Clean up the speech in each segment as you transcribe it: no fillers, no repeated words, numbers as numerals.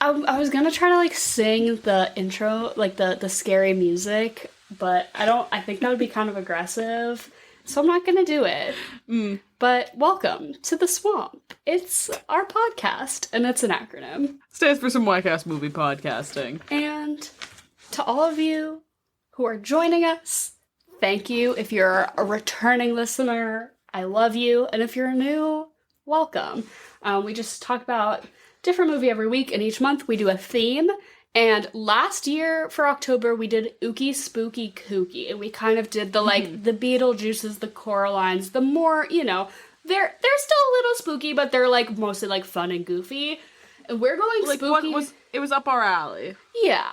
I was gonna try to like sing the intro, like the scary music, but I think that would be kind of aggressive. So I'm not gonna do it. But welcome to the swamp. It's our podcast, and it's an acronym. Stands for some whack-ass movie podcasting. And to all of you who are joining us, thank you. If you're a returning listener, I love you. And if you're new, welcome. We just talk about different movie every week, and each month we do a theme. And last year for October, we did Ookie Spooky Kooky, and we kind of did the the Beetlejuices, the Coralines, the more, they're still a little spooky, but they're like mostly like fun and goofy. And we're going like spooky. It was up our alley. Yeah,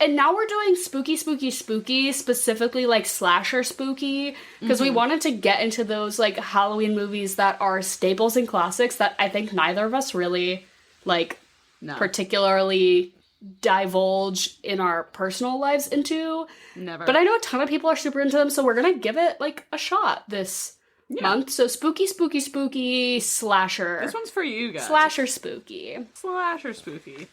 and now we're doing spooky, specifically like slasher spooky, because we wanted to get into those like Halloween movies that are staples and classics that I think neither of us really particularly divulge in our personal lives into. Never. But I know a ton of people are super into them, so we're gonna give it like a shot this month. So spooky, slasher. This one's for you guys. Slasher spooky.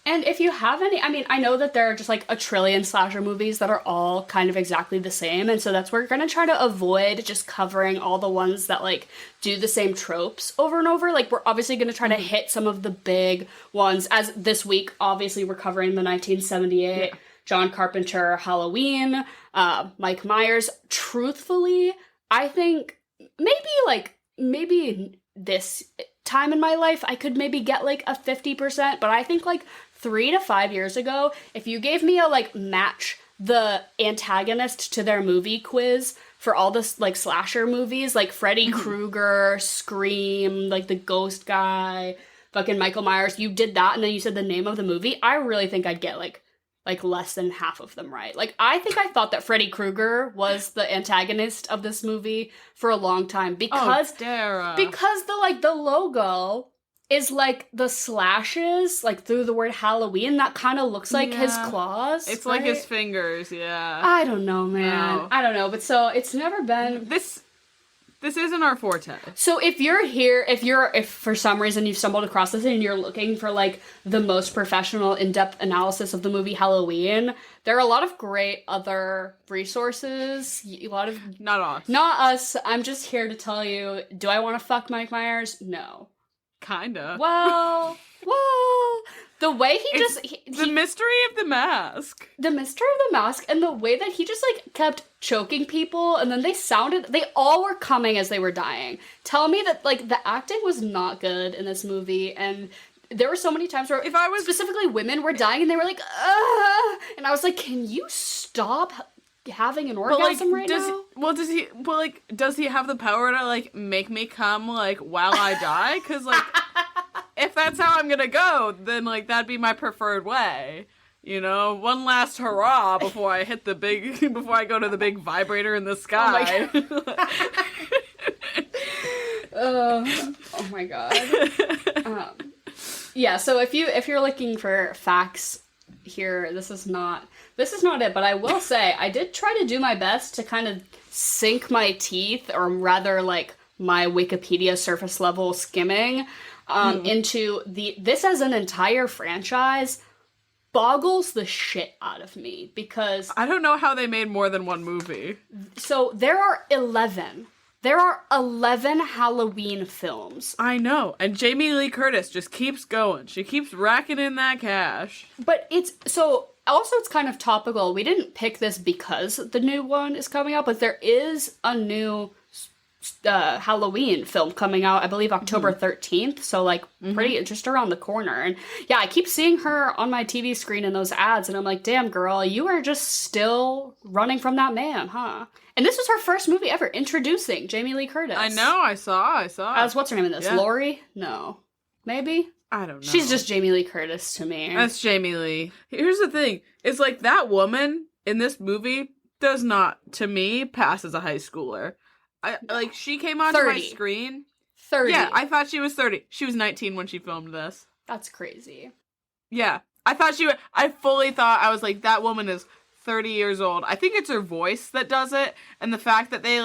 And if you have any, I know that there are just like a trillion slasher movies that are all kind of exactly the same, and so we're gonna try to avoid just covering all the ones that like do the same tropes over and over. Like, we're obviously gonna try to hit some of the big ones, as this week, obviously, we're covering the 1978 John Carpenter Halloween, Mike Myers. Truthfully, I think maybe this time in my life I could maybe get like a 50%, but I think like 3 to 5 years ago, if you gave me a like match the antagonist to their movie quiz for all this like slasher movies, like Freddy Krueger, Scream, like the Ghost Guy, fucking Michael Myers, you did that and then you said the name of the movie, I really think I'd get like less than half of them right. Like, I think I thought that Freddy Krueger was the antagonist of this movie for a long time because the logo is like the slashes like through the word Halloween. That kind of looks like his claws. It's like his fingers, yeah. I don't know, man. No. I don't know, but so it's never been This isn't our forte. So if you're here, if for some reason you've stumbled across this and you're looking for like the most professional in-depth analysis of the movie Halloween, there are a lot of great other resources. Not us. I'm just here to tell you, do I want to fuck Mike Myers? No. Kinda. Well, the way the mystery of the mask. The mystery of the mask, and the way that he just like kept choking people, and then they all were coming as they were dying. Tell me that like the acting was not good in this movie, and there were so many times where specifically women were dying and they were like, ugh, and I was like, can you stop having an orgasm now? Does he have the power to like make me come like while I die? Because like if that's how I'm gonna go, then like that'd be my preferred way. One last hurrah before I before I go to the big vibrator in the sky. Oh my god. Yeah, so if you're looking for facts here, this is not it, but I will say I did try to do my best to kind of sink my teeth, or rather like my Wikipedia surface level skimming into this as an entire franchise boggles the shit out of me, because I don't know how they made more than one movie. So there are 11. There are 11 Halloween films. I know, and Jamie Lee Curtis just keeps going. She keeps racking in that cash. But it's kind of topical. We didn't pick this because the new one is coming out, but there is a new Halloween film coming out, I believe October 13th, so like pretty just around the corner. And yeah, I keep seeing her on my TV screen in those ads, and I'm like, damn girl, you are just still running from that man, huh? And this was her first movie ever introducing Jamie Lee Curtis. I know, I saw. As what's her name in this? Yeah. Lori? No. Maybe? I don't know. She's just Jamie Lee Curtis to me. That's Jamie Lee. Here's the thing. It's like that woman in this movie does not, to me, pass as a high schooler. She came onto my screen. 30. Yeah, I thought she was 30. She was 19 when she filmed this. That's crazy. Yeah. I fully thought, I was like, that woman is 30 years old. I think it's her voice that does it, and the fact that they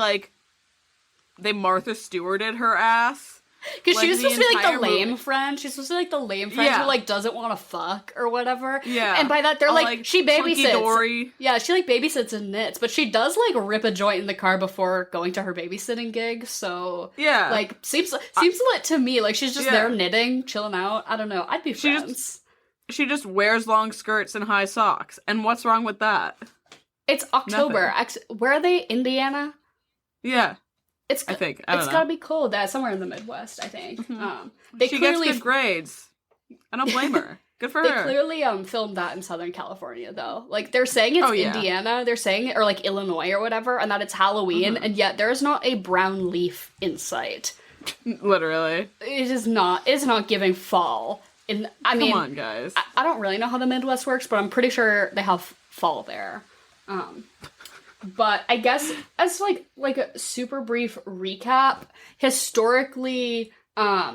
Martha Stewarted her ass Because Like, she was the supposed to be like the entire movie- lame friend. She's supposed to be like the lame friend Yeah. who like doesn't want to fuck or whatever. Yeah. And by that they're All, like she hunky babysits. dory. Yeah, she like babysits and knits, but she does like rip a joint in the car before going to her babysitting gig. So Yeah. like seems lit to me. Like she's just Yeah. there knitting, chilling out. I don't know. I'd be She friends. She just wears long skirts and high socks. And what's wrong with that? It's October. Where are they? Indiana? Yeah. It's I think. I don't it's know. gotta be cold. Somewhere in the Midwest, I think. They She clearly gets good grades. I don't blame her. Good for they her. clearly filmed that in Southern California though. Like they're saying it's Oh, yeah. Indiana, they're saying it or like Illinois or whatever, and that it's Halloween, and yet there is not a brown leaf in sight. Literally. It is not. It's not giving fall. I mean, Come on, guys. I don't really know how the Midwest works, but I'm pretty sure they have fall there. But I guess as like a super brief recap, historically,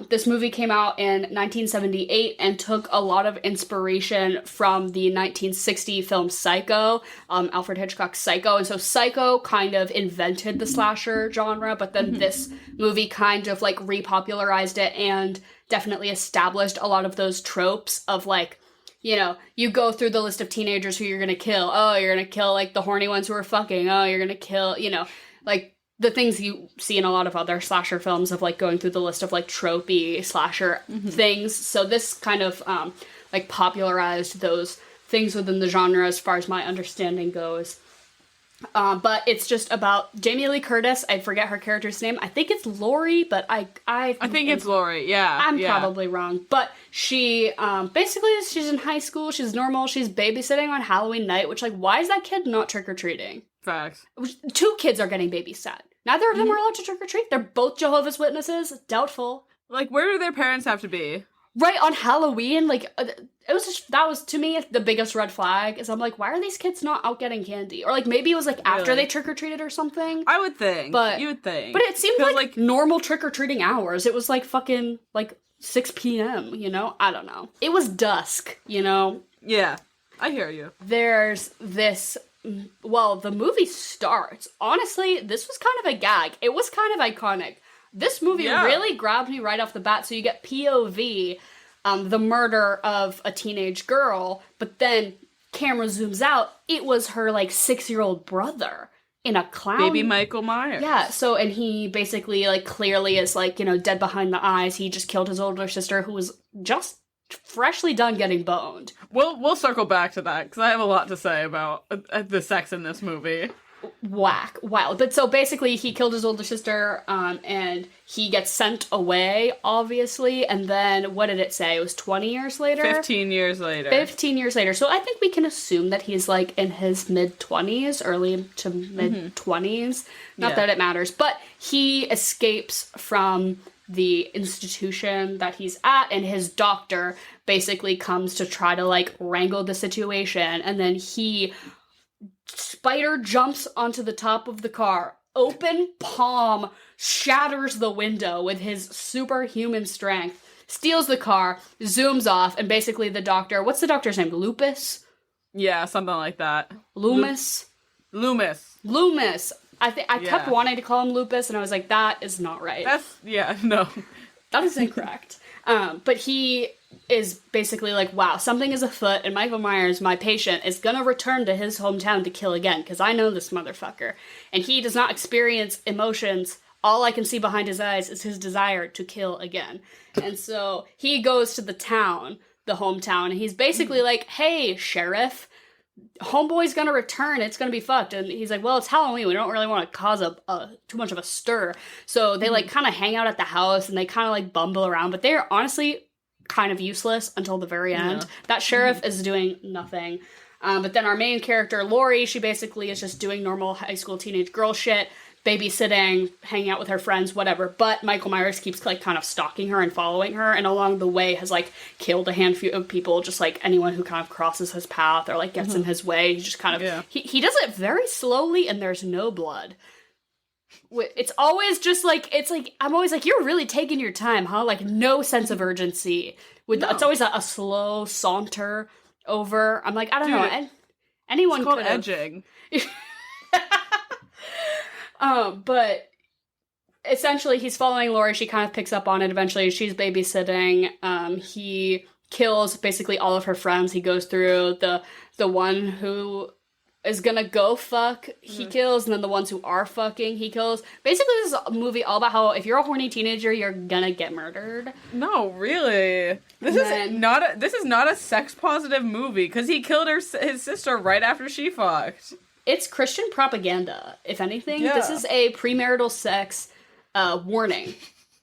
this movie came out in 1978 and took a lot of inspiration from the 1960 film Psycho, Alfred Hitchcock's Psycho. And so Psycho kind of invented the slasher genre, but then this movie kind of like repopularized it and definitely established a lot of those tropes of like, you know, you go through the list of teenagers who you're gonna kill. Oh, you're gonna kill, like, the horny ones who are fucking. Oh, you're gonna kill, you know, like, the things you see in a lot of other slasher films of, like, going through the list of, like, tropey slasher things. So this kind of, like, popularized those things within the genre as far as my understanding goes. But it's just about Jamie Lee Curtis. I forget her character's name. I think it's Lori, but I think it's Lori. Yeah, I'm yeah. probably wrong. But she basically she's in high school. She's normal. She's babysitting on Halloween night. Which, like, why is that kid not trick or treating? Facts. 2 kids are getting babysat. Neither of them are allowed to trick or treat. They're both Jehovah's Witnesses. Doubtful. Like, where do their parents have to be? Right on Halloween, like it was just, that was to me the biggest red flag. Is I'm like, why are these kids not out getting candy? Or like maybe it was like after Really? they trick or treated or something. I would think. But you would think. But it seemed 'Cause, like normal trick or treating hours. It was like fucking like 6 p.m. You know, I don't know. It was dusk. You know, yeah, I hear you. there's this. Well, the movie starts. Honestly, this was kind of a gag. It was kind of iconic. This movie Yeah. really grabbed me right off the bat. So you get POV, the murder of a teenage girl, but then camera zooms out. It was her like 6-year-old brother in a clown. Baby Michael Myers. Yeah. So and he basically like clearly is like, you know, dead behind the eyes. He just killed his older sister who was just freshly done getting boned. We'll circle back to that because I have a lot to say about the sex in this movie. Whack, wild. But so basically he killed his older sister, and he gets sent away, obviously, and then what did it say? It was 20 years later? 15 years later. 15 years later. So I think we can assume that he's like in his mid-20s, early to mid-20s. Not Yeah. that it matters. But he escapes from the institution that he's at, and his doctor basically comes to try to like wrangle the situation, and then he spider jumps onto the top of the car, open palm, shatters the window with his superhuman strength, steals the car, zooms off, and basically the doctor, what's the doctor's name? Lupus? Yeah, something like that. Loomis? Loomis. Loomis. I kept Yeah. wanting to call him Lupus, and I was like, that is not right. No. That is incorrect. But he is basically like, wow, something is afoot, and Michael Myers, my patient, is gonna return to his hometown to kill again, because I know this motherfucker. And he does not experience emotions. All I can see behind his eyes is his desire to kill again. And so he goes to the town, the hometown, and he's basically like, hey, sheriff, homeboy's gonna return, it's gonna be fucked. And he's like, well, it's Halloween, we don't really want to cause a too much of a stir. So they like kind of hang out at the house, and they kind of like bumble around, but they're honestly kind of useless until the very end. Yeah. That sheriff is doing nothing. But then our main character, Lori, she basically is just doing normal high school teenage girl shit, babysitting, hanging out with her friends, whatever. But Michael Myers keeps like kind of stalking her and following her, and along the way has like killed a handful of people, just like anyone who kind of crosses his path or like gets in his way. He just kind of he does it very slowly, and there's no blood. It's always just like, it's like, I'm always like, you're really taking your time, huh? Like no sense of urgency. It's always a slow saunter over. I'm like, I don't know. And anyone It's called could've- edging. But essentially he's following Lori. She kind of picks up on it eventually. She's babysitting. He kills basically all of her friends. He goes through the one who is gonna go fuck, he kills, and then the ones who are fucking, he kills. Basically, this is a movie all about how if you're a horny teenager, you're gonna get murdered. No, really. This is not a sex positive movie because he killed his sister right after she fucked. It's Christian propaganda, if anything. Yeah. This is a premarital sex warning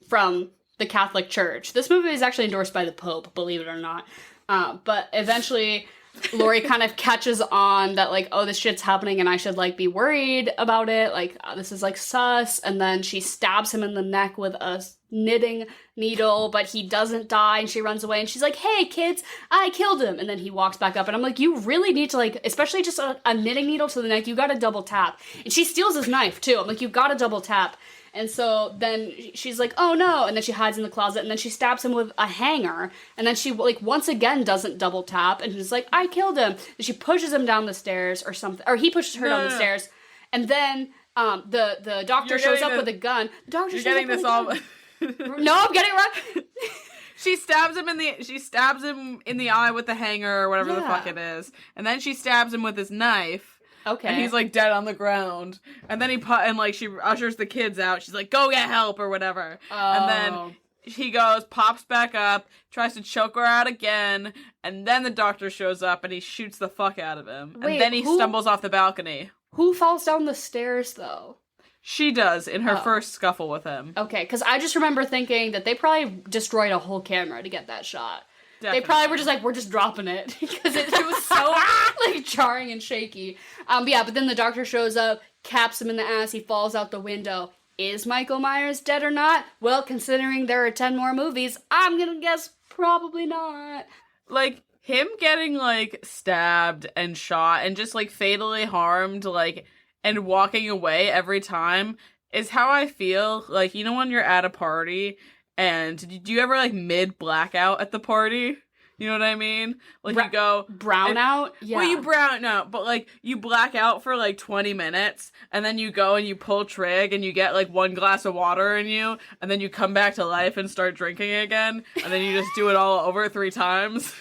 from the Catholic Church. This movie is actually endorsed by the Pope, believe it or not. But eventually, Lori kind of catches on that, like, oh, this shit's happening and I should, like, be worried about it. Like, this is, like, sus. And then she stabs him in the neck with a knitting needle, but he doesn't die, and she runs away, and she's like, hey, kids, I killed him. And then he walks back up, and I'm like, you really need to, like, especially just a knitting needle to the neck, you gotta double tap. And she steals his knife, too. I'm like, you gotta double tap. And so then she's like, oh no, and then she hides in the closet, and then she stabs him with a hanger, and then she, like, once again doesn't double tap, and she's like, I killed him. And she pushes him down the stairs or something, or he pushes her down the stairs, and then the doctor shows up with a gun. The doctor shows up with a gun. No, I'm getting it wrong. She stabs him in the eye with the hanger or whatever the fuck it is, and then she stabs him with his knife. Okay. And he's, like, dead on the ground. And then she ushers the kids out. She's like, go get help or whatever. Oh. And then he goes, pops back up, tries to choke her out again, and then the doctor shows up and he shoots the fuck out of him. Wait, and then he stumbles off the balcony. Who falls down the stairs, though? She does in her first scuffle with him. Okay, because I just remember thinking that they probably destroyed a whole camera to get that shot. Definitely. They probably were just like, we're just dropping it, because it was so, like, jarring and shaky. But then the doctor shows up, caps him in the ass, he falls out the window. Is Michael Myers dead or not? Well, considering there are 10 more movies, I'm gonna guess probably not. Like, him getting, like, stabbed and shot and just, like, fatally harmed, like, and walking away every time is how I feel. Like, you know when you're at a party and do you ever, like, mid-blackout at the party? You know what I mean? Like, you go... Brown out? Yeah. Well, you brown out, but, like, you black out for, like, 20 minutes, and then you go and you pull trig, and you get, like, 1 glass of water in you, and then you come back to life and start drinking again, and then you just do it all over 3 times.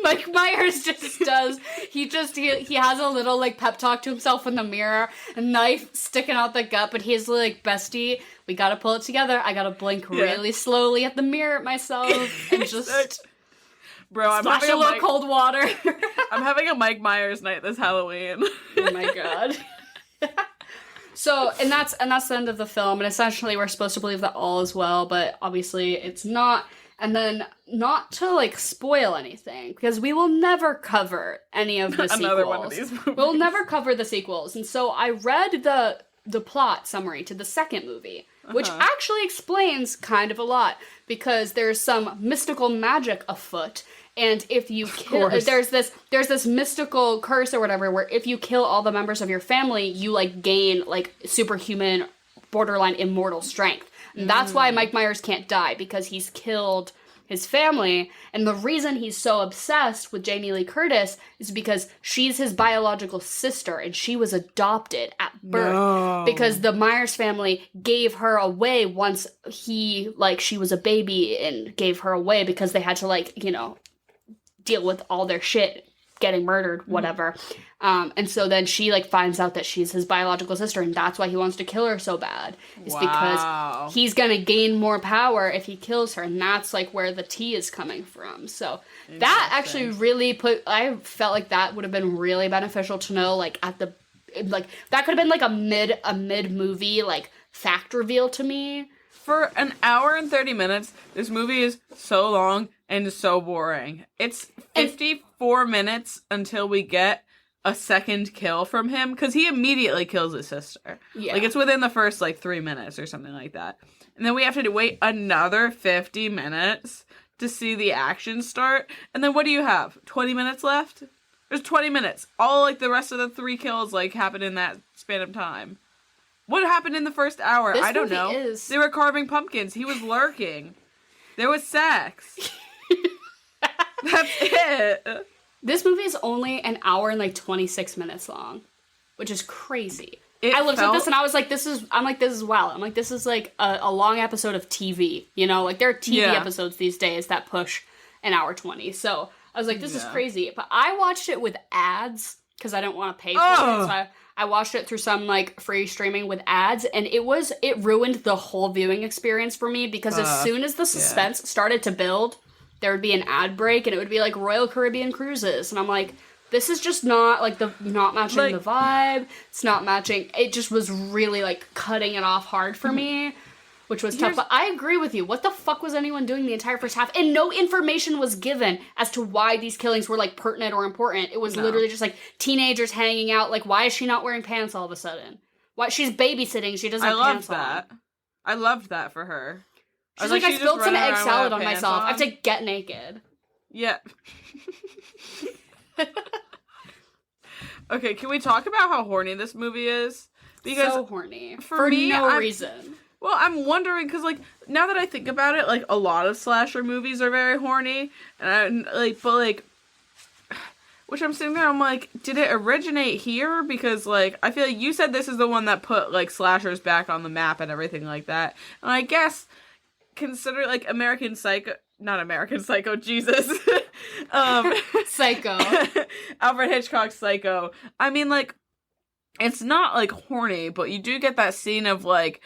Mike Myers just does. He has a little, like, pep talk to himself in the mirror, a knife sticking out the gut, but he's like, bestie, we gotta pull it together. I gotta blink really slowly at the mirror at myself and just Bro, I'm splash having a little cold water. I'm having a Mike Myers night this Halloween. Oh my god. So, and that's the end of the film, and essentially we're supposed to believe that all is well, but obviously it's not. And then, not to, like, spoil anything, because we will never cover any of the sequels. Another one of these movies. We'll never cover the sequels. And so I read the plot summary to the second movie, which actually explains kind of a lot, because there's some mystical magic afoot, and if you kill, there's this mystical curse or whatever, where if you kill all the members of your family, you, like, gain, like, superhuman, borderline immortal strength. And that's why Mike Myers can't die, because he's killed his family. And the reason he's so obsessed with Jamie Lee Curtis is because she's his biological sister, and she was adopted at birth. Because the Myers family gave her away once she was a baby, and gave her away because they had to, like, you know, deal with all their shit, getting murdered, whatever. And so then she, like, finds out that she's his biological sister, and that's why he wants to kill her so bad. It's because he's gonna gain more power if he kills her, and that's, like, where the tea is coming from. So that actually really I felt like that would have been really beneficial to know, like, that could have been, like, a mid-movie, like, fact reveal to me. For an hour and 30 minutes, this movie is so long and so boring. It's 54 minutes until we get a second kill from him, because he immediately kills his sister. Yeah. Like, it's within the first, like, 3 minutes or something like that. And then we have to wait another 50 minutes to see the action start. And then what do you have? 20 minutes left? There's 20 minutes. All, like, the rest of the 3 kills, like, happen in that span of time. What happened in the first hour? I don't know. They were carving pumpkins. He was lurking. There was sex. That's it. This movie is only an hour and, like, 26 minutes long, which is crazy. I looked at this and I was like, this is wow. I'm like, this is like a long episode of TV, you know? Like, there are TV episodes these days that push an hour 20. So I was like, this is crazy. But I watched it with ads because I didn't want to pay for it. So I watched it through some, like, free streaming with ads, and it ruined the whole viewing experience for me because as soon as the suspense started to build, there would be an ad break, and it would be, like, Royal Caribbean Cruises, and I'm like, this is just not, like, not matching the vibe, it's not matching, it just was really, like, cutting it off hard for me, which was tough, but I agree with you. What the fuck was anyone doing the entire first half? And no information was given as to why these killings were, like, pertinent or important. It was literally just, like, teenagers hanging out. Like, why is she not wearing pants all of a sudden? Why? She's babysitting. She doesn't have pants on. I loved that for her. She's like, I spilled some egg salad on myself. I have to get naked. Yeah. Okay, can we talk about how horny this movie is? Because so horny. For me, no reason. Well, I'm wondering, because, like, now that I think about it, like, a lot of slasher movies are very horny, and which I'm sitting there, I'm like, did it originate here? Because, like, I feel like you said this is the one that put, like, slashers back on the map and everything like that, and I guess, consider, like, not American Psycho, Jesus, Psycho. Alfred Hitchcock's Psycho, I mean, like, it's not, like, horny, but you do get that scene of, like,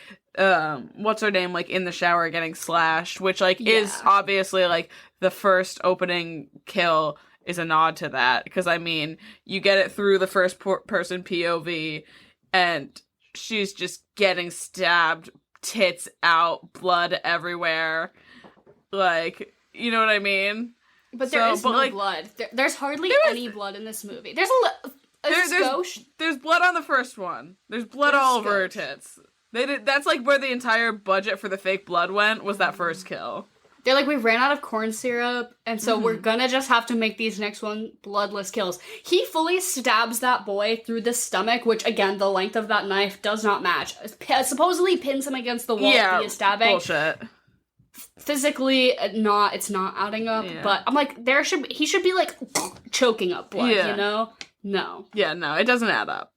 what's her name, like, in the shower getting slashed, which, like, is obviously, like, the first opening kill is a nod to that, because, I mean, you get it through the first person POV, and she's just getting stabbed, tits out, blood everywhere, like, you know what I mean? But there is no blood. There's hardly any blood in this movie. There's there's blood on the first one. There's blood all over her tits. That's, like, where the entire budget for the fake blood went, was that first kill. They're like, we ran out of corn syrup, and so we're gonna just have to make these next one bloodless kills. He fully stabs that boy through the stomach, which, again, the length of that knife does not match. Supposedly pins him against the wall he is stabbing. Bullshit. Physically, it's not adding up, but I'm like, he should be, like, choking up blood, you know? No. Yeah, no, it doesn't add up.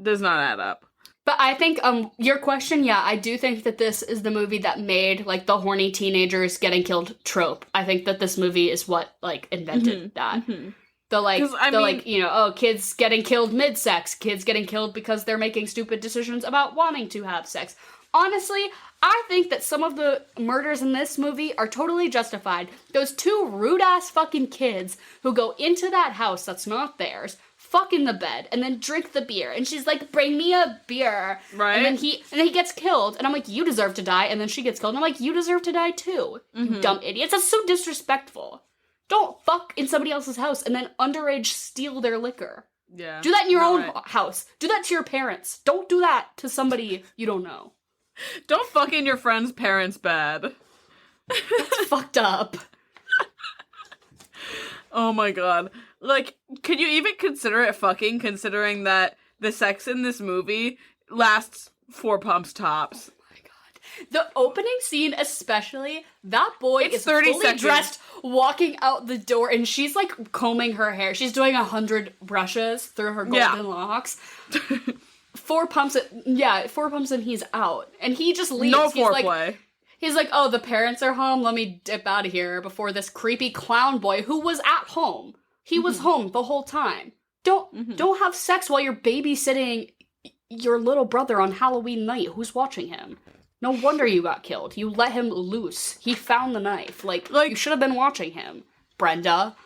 Does not add up. But I think, your question, I do think that this is the movie that made, like, the horny teenagers getting killed trope. I think that this movie is what, like, invented that. Kids getting killed mid-sex, kids getting killed because they're making stupid decisions about wanting to have sex. Honestly, I think that some of the murders in this movie are totally justified. Those two rude-ass fucking kids who go into that house that's not theirs, fuck in the bed, and then drink the beer, and she's like, bring me a beer, right? And then he gets killed, and I'm like, you deserve to die, and then she gets killed, and I'm like, you deserve to die too, you dumb idiots. That's so disrespectful. Don't fuck in somebody else's house and then underage steal their liquor. Yeah. Do that in your own house. Do that to your parents. Don't do that to somebody you don't know. Don't fuck in your friend's parents' bed. That's fucked up. Oh my god. Like, could you even consider it fucking, considering that the sex in this movie lasts 4 pumps tops? Oh my god. The opening scene especially, that boy is 30 fully seconds. dressed, walking out the door, and she's, like, combing her hair. She's doing 100 brushes through her golden locks. 4 pumps, 4 pumps and he's out. And he just leaves. No foreplay. He's like, oh, the parents are home, let me dip out of here before this creepy clown boy who was at home. He was home the whole time. Don't have sex while you're babysitting your little brother on Halloween night. Who's watching him? No wonder you got killed. You let him loose. He found the knife. Like you should have been watching him, Brenda.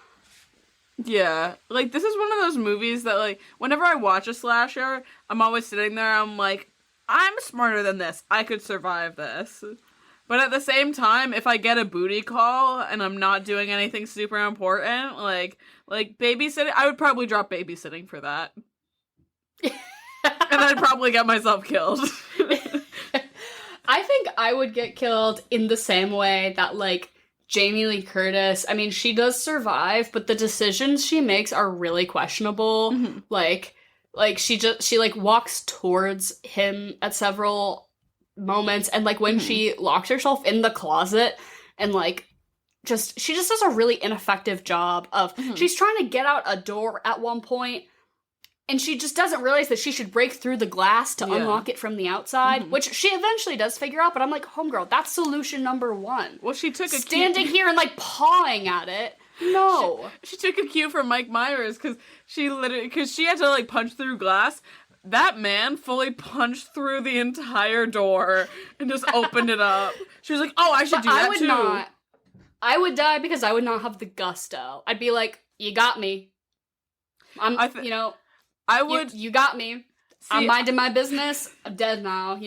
Yeah. Like, this is one of those movies that, like, whenever I watch a slasher, I'm always sitting there, I'm like, I'm smarter than this. I could survive this. But at the same time, if I get a booty call and I'm not doing anything super important, like babysitting, I would probably drop babysitting for that. And I'd probably get myself killed. I think I would get killed in the same way that, like, Jamie Lee Curtis, I mean, she does survive, but the decisions she makes are really questionable. Like she walks towards him at several moments, and, like, when she locks herself in the closet and, like, she just does a really ineffective job of she's trying to get out a door at one point, and she just doesn't realize that she should break through the glass to unlock it from the outside, which she eventually does figure out, but I'm like, homegirl, that's solution number one. Well, she took Standing here and, like, pawing at it. No. She took a cue from Mike Myers, because she had to, like, punch through glass. That man fully punched through the entire door and just opened it up. She was like, oh, I should do that too. I would die because I would not have the gusto. I'd be like, you got me. I would. You got me. I'm minding my business. I'm dead now,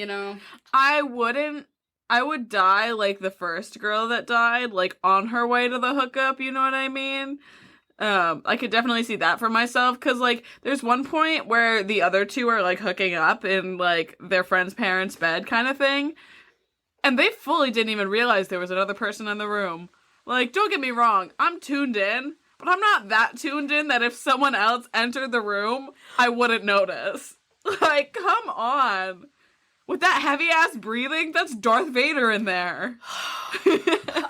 I would die like the first girl that died, like on her way to the hookup, you know what I mean? I could definitely see that for myself, because, like, there's one point where the other two are, like, hooking up in, like, their friend's parents' bed kind of thing, and they fully didn't even realize there was another person in the room. Like, don't get me wrong, I'm tuned in, but I'm not that tuned in that if someone else entered the room, I wouldn't notice. Like, come on. With that heavy-ass breathing, that's Darth Vader in there.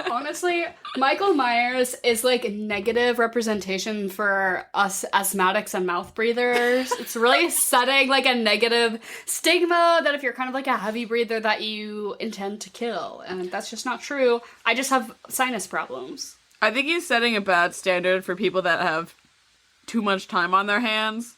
Honestly, Michael Myers is, like, a negative representation for us asthmatics and mouth breathers. It's really setting, like, a negative stigma that if you're kind of, like, a heavy breather that you intend to kill. And that's just not true. I just have sinus problems. I think he's setting a bad standard for people that have too much time on their hands.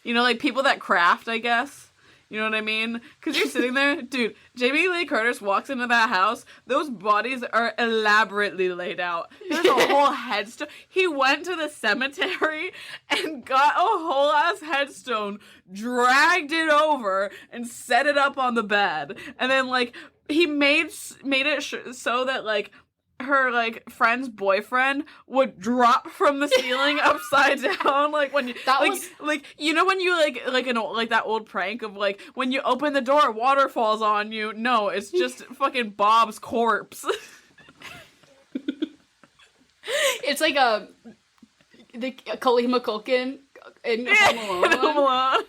You know, like, people that craft, I guess. You know what I mean? Because you're sitting there, dude, Jamie Lee Curtis walks into that house, those bodies are elaborately laid out. There's a whole headstone. He went to the cemetery and got a whole ass headstone, dragged it over, and set it up on the bed. And then, like, he made it so that, like, her, like, friend's boyfriend would drop from the ceiling upside down, like, when you, like, you know when you, like that old prank of, like, when you open the door, water falls on you? No, it's just fucking Bob's corpse. It's like the Kalima Culkin in Home Alone. In Home Alone.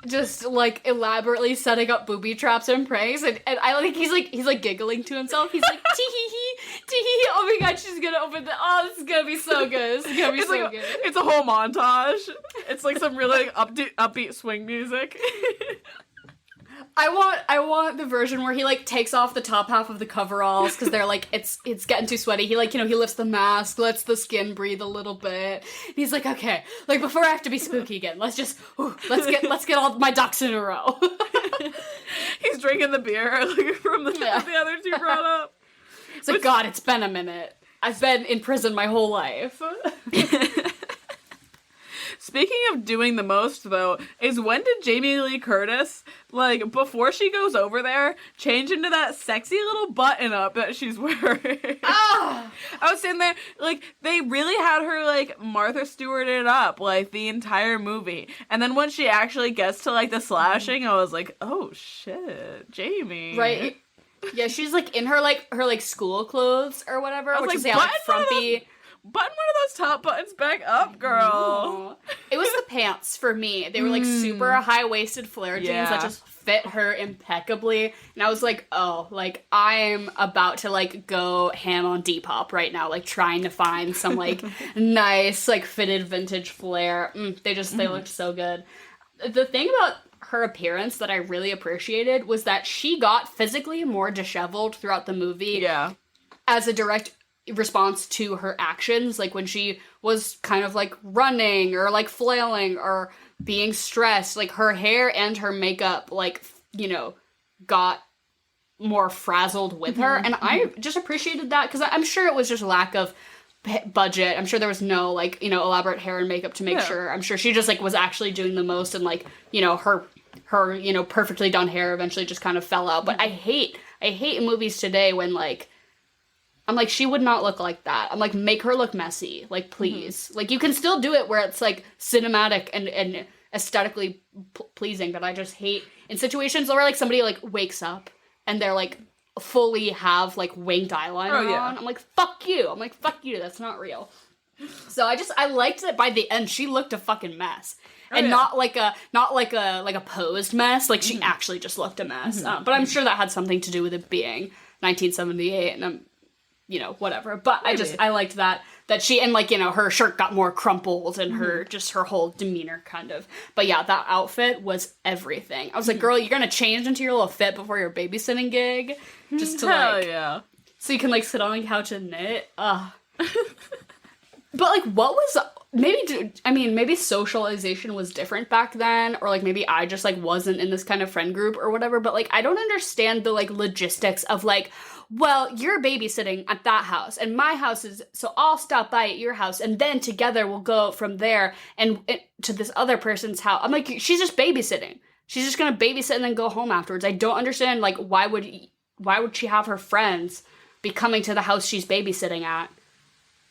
Just, like, elaborately setting up booby traps and pranks, and I think he's like giggling to himself. He's like, tee-hee-hee, oh my god, she's gonna open this is gonna be so good, good. It's a whole montage. It's like some really upbeat swing music. I want the version where he, like, takes off the top half of the coveralls because they're, like, it's getting too sweaty. He, like, he lifts the mask, lets the skin breathe a little bit. And he's like, okay, like, before I have to be spooky again, let's get all my ducks in a row. He's drinking the beer like, from the other two brought up. It's like, God, it's been a minute. I've been in prison my whole life. Speaking of doing the most, though, is when did Jamie Lee Curtis, like, before she goes over there, change into that sexy little button-up that she's wearing? Ah! I was sitting there, like, they really had her, like, Martha Stewart it up, like, the entire movie. And then when she actually gets to, like, the slashing, I was like, oh, shit, Jamie. Right. Yeah, she's, like, in her school clothes or whatever, which is, like, frumpy. Button one of those top buttons back up, girl. No. It was the pants for me. They were, like, super high-waisted flare jeans that just fit her impeccably. And I was like, oh, like, I'm about to, like, go ham on Depop right now, like, trying to find some, like, nice, like, fitted vintage flare. They looked so good. The thing about her appearance that I really appreciated was that she got physically more disheveled throughout the movie. Yeah. As a direct response to her actions, like when she was kind of like running or like flailing or being stressed, like her hair and her makeup, like, got more frazzled with her. And I just appreciated that because I'm sure it was just lack of budget. I'm sure there was no, like, elaborate hair and makeup to make sure. I'm sure she just, like, was actually doing the most, and, like, her perfectly done hair eventually just kind of fell out. But I hate in movies today when, like, I'm like, she would not look like that. I'm like, make her look messy. Like, please. Like, you can still do it where it's, like, cinematic and aesthetically pleasing, but I just hate in situations where, like, somebody, like, wakes up and they're, like, fully have, like, winged eyeliner on. I'm like, fuck you. That's not real. So I liked that by the end she looked a fucking mess. And not like a posed mess. Like, she actually just looked a mess. But I'm sure that had something to do with it being 1978, and whatever. But I liked that that she, and like, you know, her shirt got more crumpled and her, just her whole demeanor kind of. But yeah, that outfit was everything. I was like, girl, you're gonna change into your little fit before your babysitting gig? Just to Hell like, yeah. so you can like sit on the couch and knit? Ugh. But like, what was, maybe socialization was different back then, or like maybe I just like wasn't in this kind of friend group or whatever, but like I don't understand the like logistics of like, well, you're babysitting at that house and my house is, so I'll stop by at your house and then together we'll go from there and to this other person's house. I'm like, she's just babysitting. She's just gonna babysit and then go home afterwards. I don't understand, like, why would she have her friends be coming to the house she's babysitting at?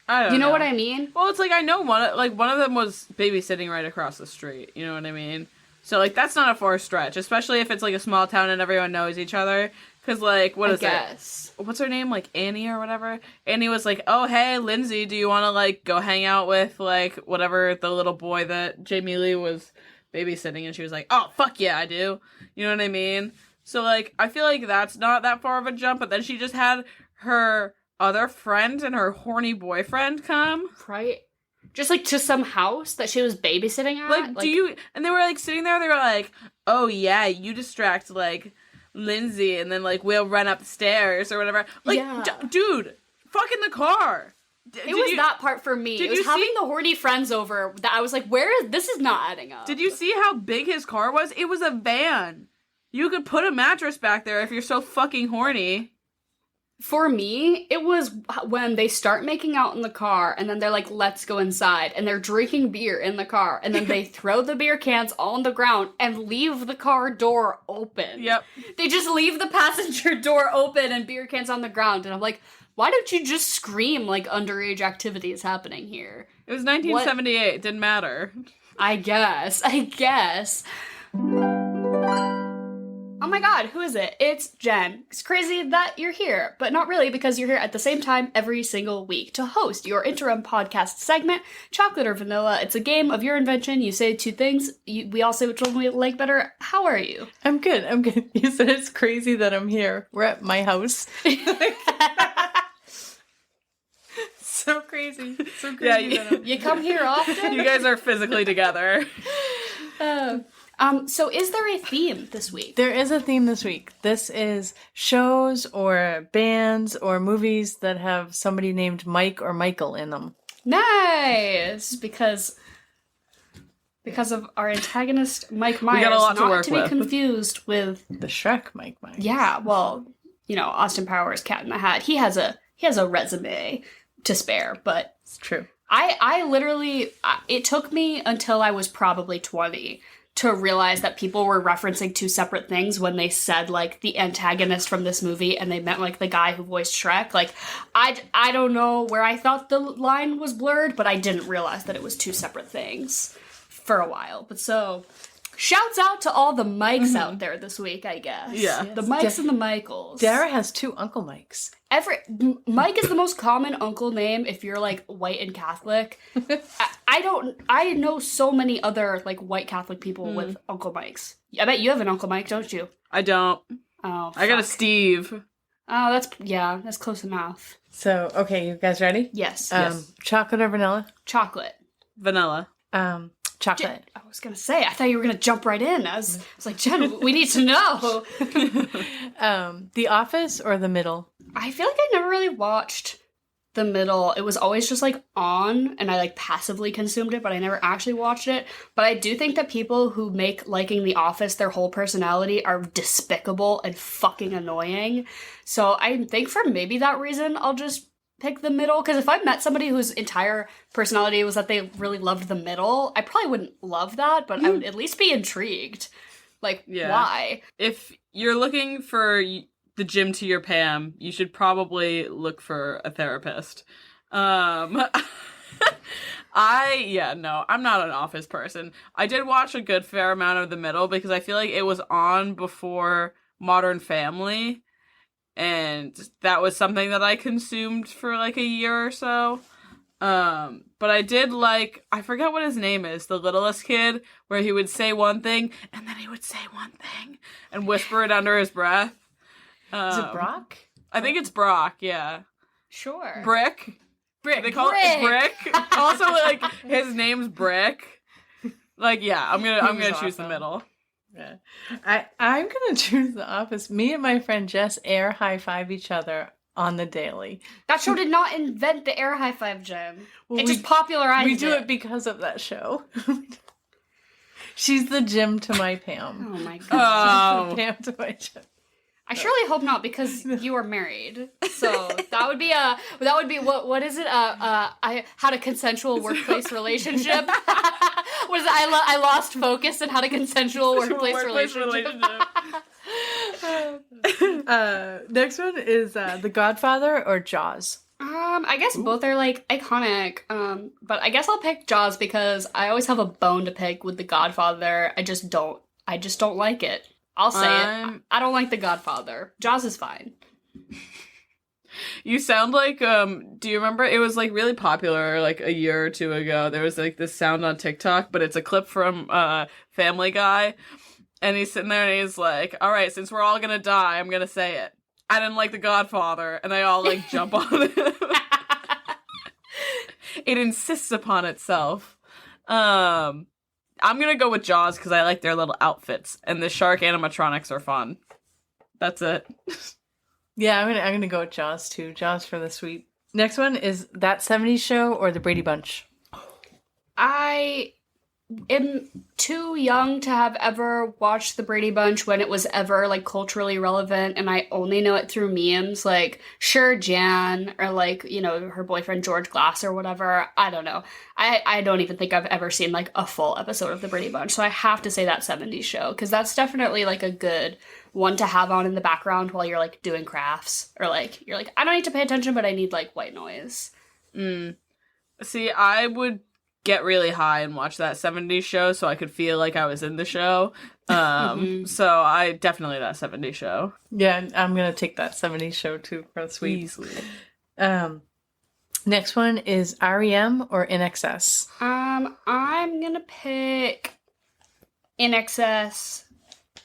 I don't You know what I mean? Well, it's like, I know one of them was babysitting right across the street. You know what I mean? So, like, that's not a far stretch, especially if it's, like, a small town and everyone knows each other. Because, like, what is it? What's her name? Like, Annie or whatever? Annie was like, oh, hey, Lindsay, do you want to, like, go hang out with, like, whatever, the little boy that Jamie Lee was babysitting? And she was like, oh, fuck yeah, I do. You know what I mean? So, like, I feel like that's not that far of a jump, but then she just had her other friend and her horny boyfriend come. Right? Just, like, to some house that she was babysitting at? Like, do you... And they were, like, sitting there, they were like, oh, yeah, you distract, like, Lindsay, and then, like, we'll run up the stairs or whatever. Like, Yeah. Dude, fuck in the car. It was that part for me. It was having the horny friends over that I was like, this is not adding up. Did you see how big his car was? It was a van. You could put a mattress back there if you're so fucking horny. For me, it was when they start making out in the car and then they're like, let's go inside. And they're drinking beer in the car. And then they throw the beer cans on the ground and leave the car door open. Yep. They just leave the passenger door open and beer cans on the ground. And I'm like, why don't you just scream like underage activity is happening here? It was 1978. It didn't matter. I guess. Oh my god, who is it? It's Jen. It's crazy that you're here, but not really, because you're here at the same time every single week to host your interim podcast segment, Chocolate or Vanilla. It's a game of your invention. You say two things. We all say which one we like better. How are you? I'm good. You said it's crazy that I'm here. We're at my house. So crazy. Yeah, You come here often? You guys are physically together. So is there a theme this week? There is a theme this week. This is shows or bands or movies that have somebody named Mike or Michael in them. Nice! Because of our antagonist, Mike Myers, got a lot to not work to be with. confused with... The Shrek Mike Myers. Yeah, well, you know, Austin Powers, Cat in the Hat. He has a resume to spare, but... It's true. I literally... It took me until I was probably 20 to realize that people were referencing two separate things when they said, like, the antagonist from this movie and they meant, like, the guy who voiced Shrek. Like, I don't know where I thought the line was blurred, but I didn't realize that it was two separate things for a while. But so, shouts out to all the Mikes out there this week, I guess. Yeah. The Mikes and the Michaels. Dara has two Uncle Mikes. Mike is the most common uncle name if you're, like, white and Catholic. I know so many other, like, white Catholic people with Uncle Mikes. I bet you have an Uncle Mike, don't you? I don't. Oh, I got a fuck. Steve. Oh, that's close enough. So, okay, you guys ready? Yes. Chocolate or vanilla? Chocolate. Vanilla. Chocolate. I was gonna say, I thought you were gonna jump right in. I was like, Jen, we need to know. The Office or The Middle? I feel like I never really watched The Middle. It was always just, like, on, and I, like, passively consumed it, but I never actually watched it. But I do think that people who make liking The Office their whole personality are despicable and fucking annoying. So I think for maybe that reason, I'll just pick The Middle. Because if I met somebody whose entire personality was that they really loved The Middle, I probably wouldn't love that, but I would at least be intrigued. Like, why? If you're looking for the Jim to your Pam, you should probably look for a therapist. I'm not an Office person. I did watch a good fair amount of The Middle because I feel like it was on before Modern Family, and that was something that I consumed for like a year or so. But I did like, I forget what his name is, the littlest kid, where he would say one thing, and then he would say one thing, and whisper it under his breath. Is it Brock? I think it's Brock, yeah. Sure. Brick? Brick. They call it Brick. Also, like, his name's Brick. Like, yeah, I'm gonna choose the middle. Yeah. I'm gonna choose The Office. Me and my friend Jess air high five each other on the daily. That show did not invent the air high five, Jen. Well, it just popularized We do it because of that show. She's the Jim to my Pam. Oh my god. She's the Pam to my Jim. I surely hope not, because you are married. So that would be what is it? I had a consensual workplace relationship. What is it? I lost focus and had a consensual workplace relationship. Next one is The Godfather or Jaws. I guess both are like iconic. But I guess I'll pick Jaws because I always have a bone to pick with The Godfather. I just don't like it. I'll say it. I don't like The Godfather. Jaws is fine. You sound like, do you remember, it was like really popular like a year or two ago. There was like this sound on TikTok, but it's a clip from Family Guy. And he's sitting there and he's like, all right, since we're all gonna die, I'm gonna say it. I didn't like The Godfather. And they all like jump on it. It insists upon itself. I'm gonna go with Jaws because I like their little outfits, and the shark animatronics are fun. That's it. Yeah, I'm gonna go with Jaws too. Jaws for the sweet. Next one is That 70s Show or The Brady Bunch. I am too young to have ever watched the Brady Bunch when it was ever like culturally relevant, and I only know it through memes like Sure Jan or like, you know, her boyfriend George Glass or whatever. I don't know. I don't even think I've ever seen like a full episode of the Brady Bunch, so I have to say That 70s Show because that's definitely like a good one to have on in the background while you're like doing crafts, or like you're like, I don't need to pay attention, but I need like white noise. See, I would get really high and watch That 70s Show so I could feel like I was in the show. So I definitely That 70s Show. Yeah, I'm gonna take That 70s Show too for the sweet. Easily. Next one is REM or In Excess. I'm gonna pick In Excess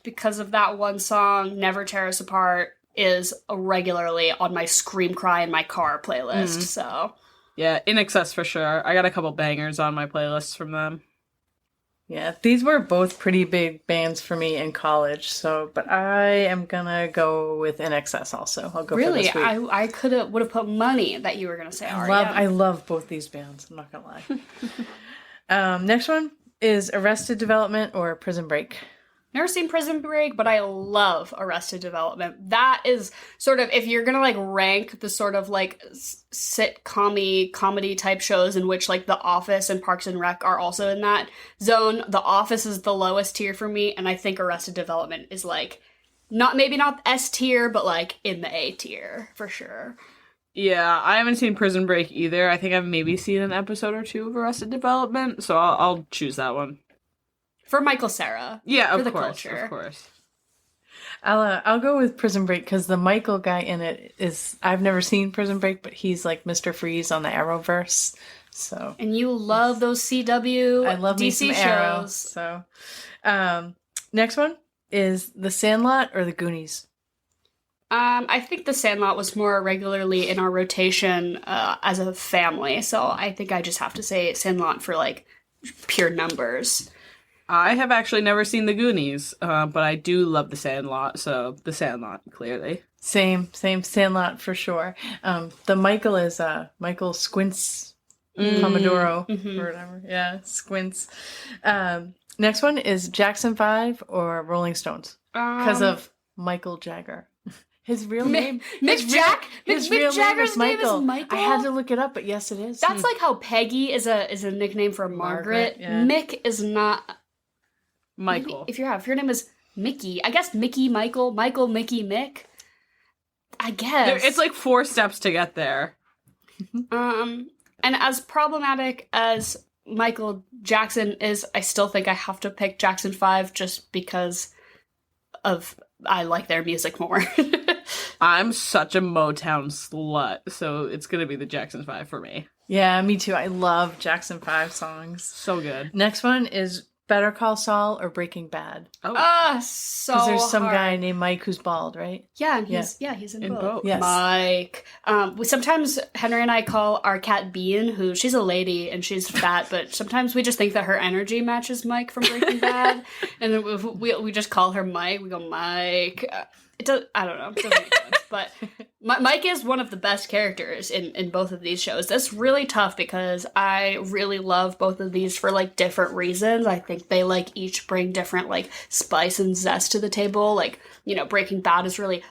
because of that one song, Never Tear Us Apart, is regularly on my Scream Cry in my car playlist, so... Yeah, In Excess for sure. I got a couple bangers on my playlists from them. Yeah, these were both pretty big bands for me in college, so, but I am gonna go with In Excess also. I'll go really, for this week. I would have put money that you were gonna say REM. I love both these bands, I'm not gonna lie. Next one is Arrested Development or Prison Break. Never seen Prison Break, but I love Arrested Development. That is sort of, if you're gonna like rank the sort of like sitcom-y comedy type shows in which like The Office and Parks and Rec are also in that zone, The Office is the lowest tier for me, and I think Arrested Development is like maybe not S tier, but like in the A tier for sure. Yeah, I haven't seen Prison Break either. I think I've maybe seen an episode or two of Arrested Development, so I'll choose that one. For Michael Cera. Yeah, for of the course, culture. of course. I'll go with Prison Break because the Michael guy in it is, I've never seen Prison Break, but he's like Mr. Freeze on the Arrowverse. So And you love those CW I love me DC some Arrow. shows. So next one is The Sandlot or The Goonies. I think The Sandlot was more regularly in our rotation as a family, so I think I just have to say Sandlot for like pure numbers. I have actually never seen The Goonies, but I do love The Sandlot, so The Sandlot, clearly. Same Sandlot for sure. The Michael is Michael Squints Pomodoro or whatever. Yeah, Squints. Next one is Jackson 5 or Rolling Stones because of Michael Jagger. His real name, Mick Jagger's name is Michael? I had to look it up, but yes, it is. That's like how Peggy is a nickname for Margaret. Yeah. Mick is not Michael. If your name is Mickey, I guess Mickey, Michael, Mickey, Mick. I guess It's like 4 steps to get there. And as problematic as Michael Jackson is, I still think I have to pick Jackson 5 just because of I like their music more. I'm such a Motown slut, so it's gonna be the Jackson 5 for me. Yeah, me too. I love Jackson 5 songs. So good. Next one is Better Call Saul or Breaking Bad? Oh, So Because there's some hard. guy named Mike who's bald, right? Yeah, and he's in both. both. Yes. Mike. We sometimes Henry and I call our cat Bean, who she's a lady and she's fat, but sometimes we just think that her energy matches Mike from Breaking Bad, and then we just call her Mike. We go Mike. It does. I don't know. It doesn't make sense, but Mike is one of the best characters in both of these shows. That's really tough because I really love both of these for like different reasons. I think they like each bring different like spice and zest to the table. Like, you know, Breaking Bad is really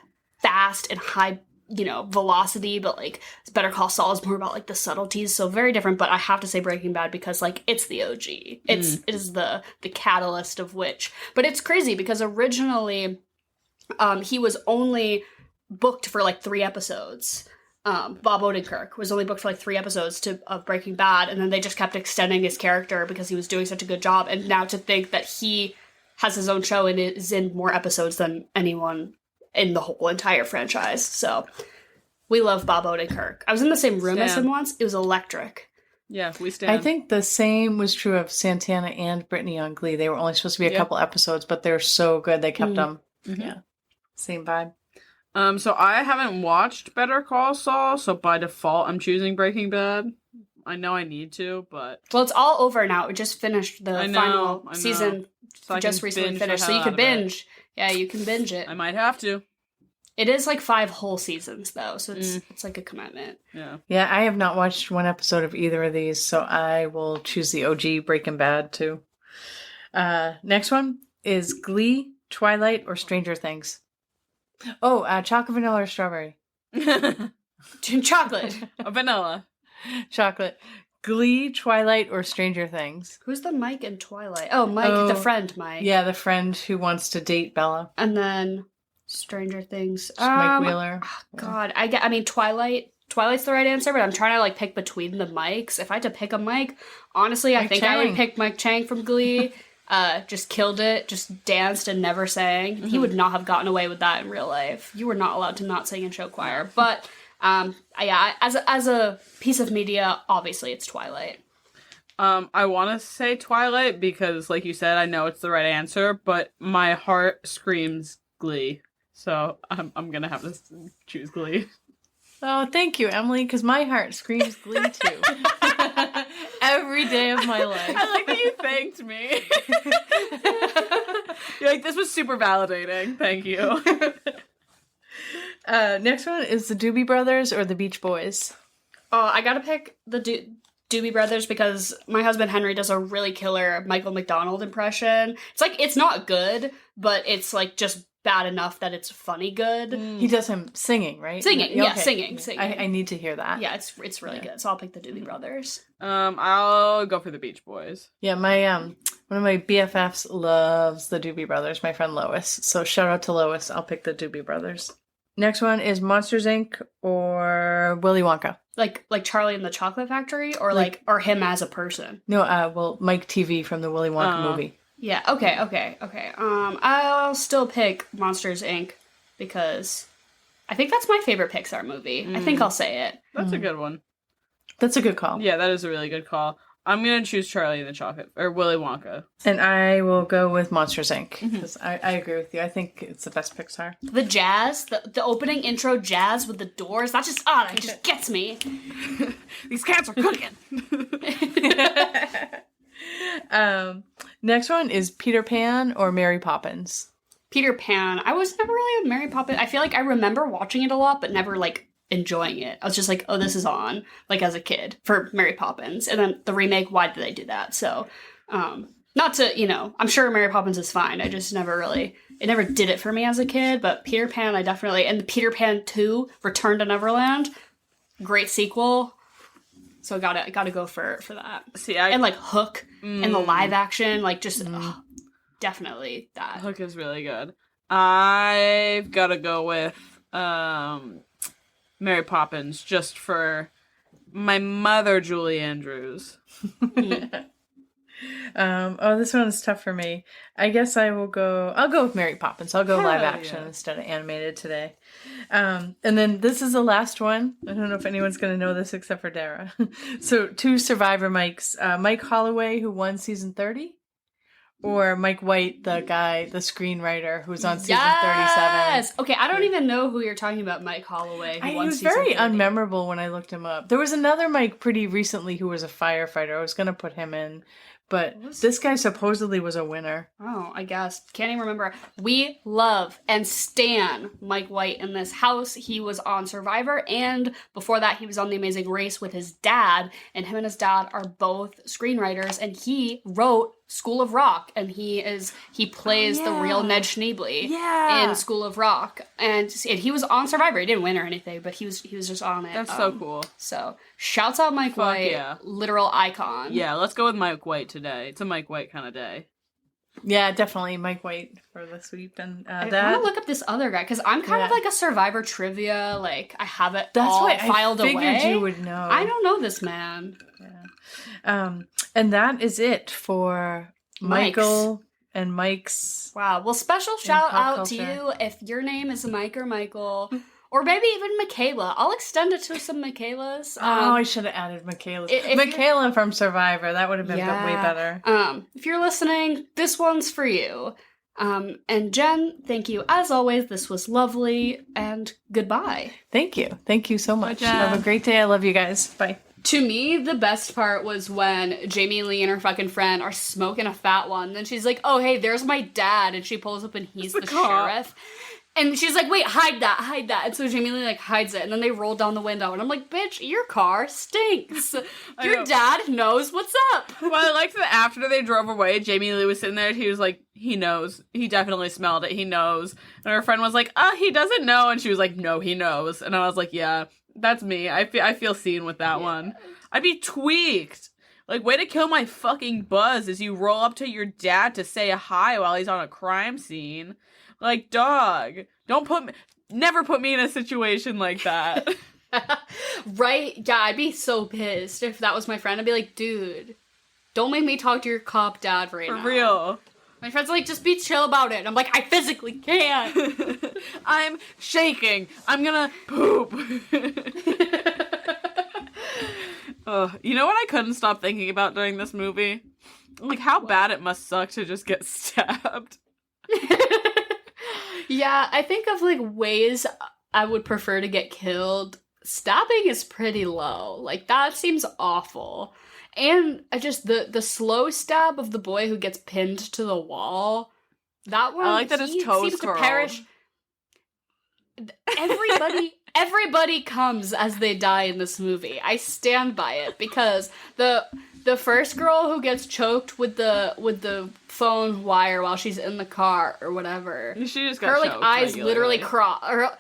fast and high, you know, velocity, but like Better Call Saul is more about like the subtleties. So very different. But I have to say Breaking Bad because like it's the OG. It is the catalyst of which. But it's crazy because originally he was only booked for like 3 episodes. Bob Odenkirk was only booked for like 3 episodes of Breaking Bad, and then they just kept extending his character because he was doing such a good job. And now to think that he has his own show and is in more episodes than anyone in the whole entire franchise. So we love Bob Odenkirk. I was in the same room as him once. It was electric. yeah, we stand. I think the same was true of Santana and Brittany on Glee. They were only supposed to be a couple episodes, but they're so good they kept them. Mhm. Yeah, same vibe. So I haven't watched Better Call Saul, so by default I'm choosing Breaking Bad. I know I need to, but Well, it's all over now. We just finished the I know, final I know. season. So I Just can recently binge the finished, so hell you out could of it. binge. Yeah, you can binge it. I might have to. It is like 5 whole seasons though, so it's like a commitment. Yeah. Yeah, I have not watched one episode of either of these, so I will choose the OG Breaking Bad too. Next one is Glee, Twilight, or Stranger Things. Oh, chocolate, vanilla, or strawberry? Chocolate. A vanilla. Chocolate. Glee, Twilight, or Stranger Things? Who's the Mike in Twilight? Oh, Mike, Oh, the friend Mike. Yeah, the friend who wants to date Bella. And then Stranger Things. Mike Wheeler. God, I mean Twilight. Twilight's the right answer, but I'm trying to like pick between the Mikes. If I had to pick a Mike, honestly, I Mike think I would Chang. pick Mike Chang from Glee. Just killed it, just danced and never sang. He would not have gotten away with that in real life. You were not allowed to not sing in show choir. But yeah, as a piece of media, obviously it's Twilight. I want to say Twilight because, like you said, I know it's the right answer, but my heart screams Glee. So I'm gonna have to choose Glee. Oh, thank you, Emily, because my heart screams Glee too. Every day of my life. I like that you thanked me. You're like, this was super validating. Thank you. Next one is the Doobie Brothers or the Beach Boys. Oh, I gotta pick the Doobie Brothers because my husband Henry does a really killer Michael McDonald impression. It's like, it's not good, but it's like just bad enough that it's funny good. He does him singing, right? Singing, yeah, Okay. singing. I need to hear that. Yeah, it's really good. So I'll pick the Doobie Brothers. I'll go for the Beach Boys. Yeah, my one of my BFFs loves the Doobie Brothers, my friend Lois. So shout out to Lois. I'll pick the Doobie Brothers. Next one is Monsters Inc. or Willy Wonka. Like Charlie and the Chocolate Factory, or or him as a person. No, well, Mike TV from the Willy Wonka movie. Yeah. Okay. I'll still pick Monsters Inc. because I think that's my favorite Pixar movie. I think I'll say it. That's a good one. That's a good call. Yeah, that is a really good call. I'm gonna choose Charlie and the Chocolate or Willy Wonka. And I will go with Monsters Inc. Because I agree with you. I think it's the best Pixar. The jazz, the opening intro jazz with the doors, that just gets me. These cats are cooking. Next one is Peter Pan or Mary Poppins. Peter Pan. I was never really a Mary Poppins. I feel like I remember watching it a lot, but never like enjoying it. I was just like, oh, this is on, like as a kid for Mary Poppins. And then the remake, why did they do that? So, not to, I'm sure Mary Poppins is fine. I just never really, it never did it for me as a kid. But Peter Pan, I definitely, and the Peter Pan 2, Return to Neverland, great sequel. So gotta go for that. See, and like Hook and the live action, like just definitely that. Hook is really good. I've got to go with Mary Poppins just for my mother, Julie Andrews. This one is tough for me. I guess I'll go with Mary Poppins. I'll go live action instead of animated today. And then this is the last one. I don't know if anyone's going to know this except for Dara. So 2 Survivor Mikes. Mike Holloway, who won season 30. or Mike White, the screenwriter who's on season Yes! 37. Okay, I don't even know who you're talking about, Mike Holloway. Who He won was season very 30. unmemorable when I looked him up. There was another Mike pretty recently who was a firefighter. I was going to put him in, but this guy supposedly was a winner. Oh, I guess. Can't even remember. We love and stan Mike White in this house. He was on Survivor, and before that, he was on The Amazing Race with his dad, and him and his dad are both screenwriters, and he wrote School of Rock, and he plays the real Ned Schneebly in School of Rock, and he was on Survivor. He didn't win or anything, but he was just on it. That's so cool. So shouts out Mike White, yeah. literal icon. Yeah, let's go with Mike White today. It's a Mike White kind of day. Yeah, definitely Mike White for the sweep. And I want to look up this other guy because I'm kind of like a Survivor trivia. Like I have it all why filed I figured away. You would know. I don't know this man. Yeah. And that is it for Michael and Mike's. Wow. Well, special shout pop out to culture. you if your name is Mike or Michael, or maybe even Michaela. I'll extend it to some Michaelas. I should have added Michaela. if Michaela from Survivor. That would have been way better. If you're listening, this one's for you. And Jen, thank you as always. This was lovely, and goodbye. Thank you. Thank you so much. Jen. Have a great day. I love you guys. Bye. To me, the best part was when Jamie Lee and her fucking friend are smoking a fat one. Then she's like, oh, hey, there's my dad. And she pulls up and he's the cop. sheriff. And she's like, wait, hide that. And so Jamie Lee, like, hides it. And then they roll down the window. And I'm like, bitch, your car stinks. Your dad knows what's up. Well, I liked that after they drove away, Jamie Lee was sitting there. He was like, he knows. He definitely smelled it. He knows. And her friend was like, he doesn't know. And she was like, no, he knows. And I was like, yeah, that's me. I feel seen with that one. I'd be tweaked. Like, way to kill my fucking buzz as you roll up to your dad to say hi while he's on a crime scene. Like, dog, never put me in a situation like that. Right? Yeah, I'd be so pissed if that was my friend. I'd be like, dude, don't make me talk to your cop dad right now. For real. My friend's like, just be chill about it. I'm like, I physically can't. I'm shaking. I'm gonna poop. You know what I couldn't stop thinking about during this movie? Like, how bad it must suck to just get stabbed. Yeah, I think of, like, ways I would prefer to get killed. Stabbing is pretty low. Like, that seems awful. And I just, the slow stab of the boy who gets pinned to the wall, that one, I like that his toes seems to curled. perish. Everybody comes as they die in this movie. I stand by it because the first girl who gets choked with the phone wire while she's in the car or whatever. She just got her like choked eyes regularly. literally cross.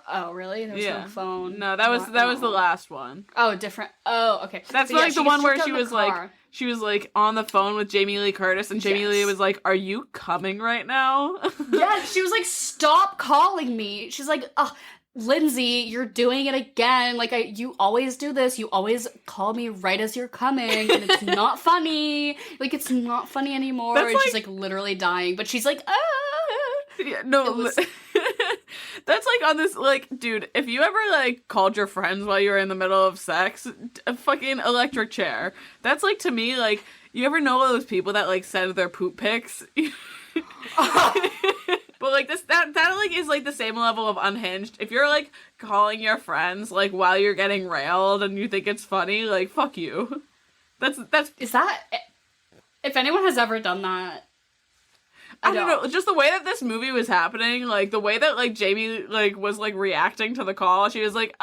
Oh really? There was no phone. No, that was the last one. Oh, different. Oh, okay. That's So, like the she one gets where choked she out in was the like car. she was like on the phone with Jamie Lee Curtis, and Jamie Lee was like, "Are you coming right now?" Yeah, she was like, "Stop calling me." She's like, Lindsay, you're doing it again. Like, you always do this. You always call me right as you're coming, and it's not funny. Like, it's not funny anymore. That's And she's like literally dying, but she's like, Yeah, no, that's like on this, like, dude, if you ever, like, called your friends while you were in the middle of sex, a fucking electric chair. That's, like, to me, like, you ever know those people that, like, send their poop pics? But, like, that, like, is, like, the same level of unhinged. If you're, like, calling your friends, like, while you're getting railed and you think it's funny, like, fuck you. That's... Is that... If anyone has ever done that... I don't know, just the way that this movie was happening, like, the way that, like, Jamie, like, was, like, reacting to the call, she was like,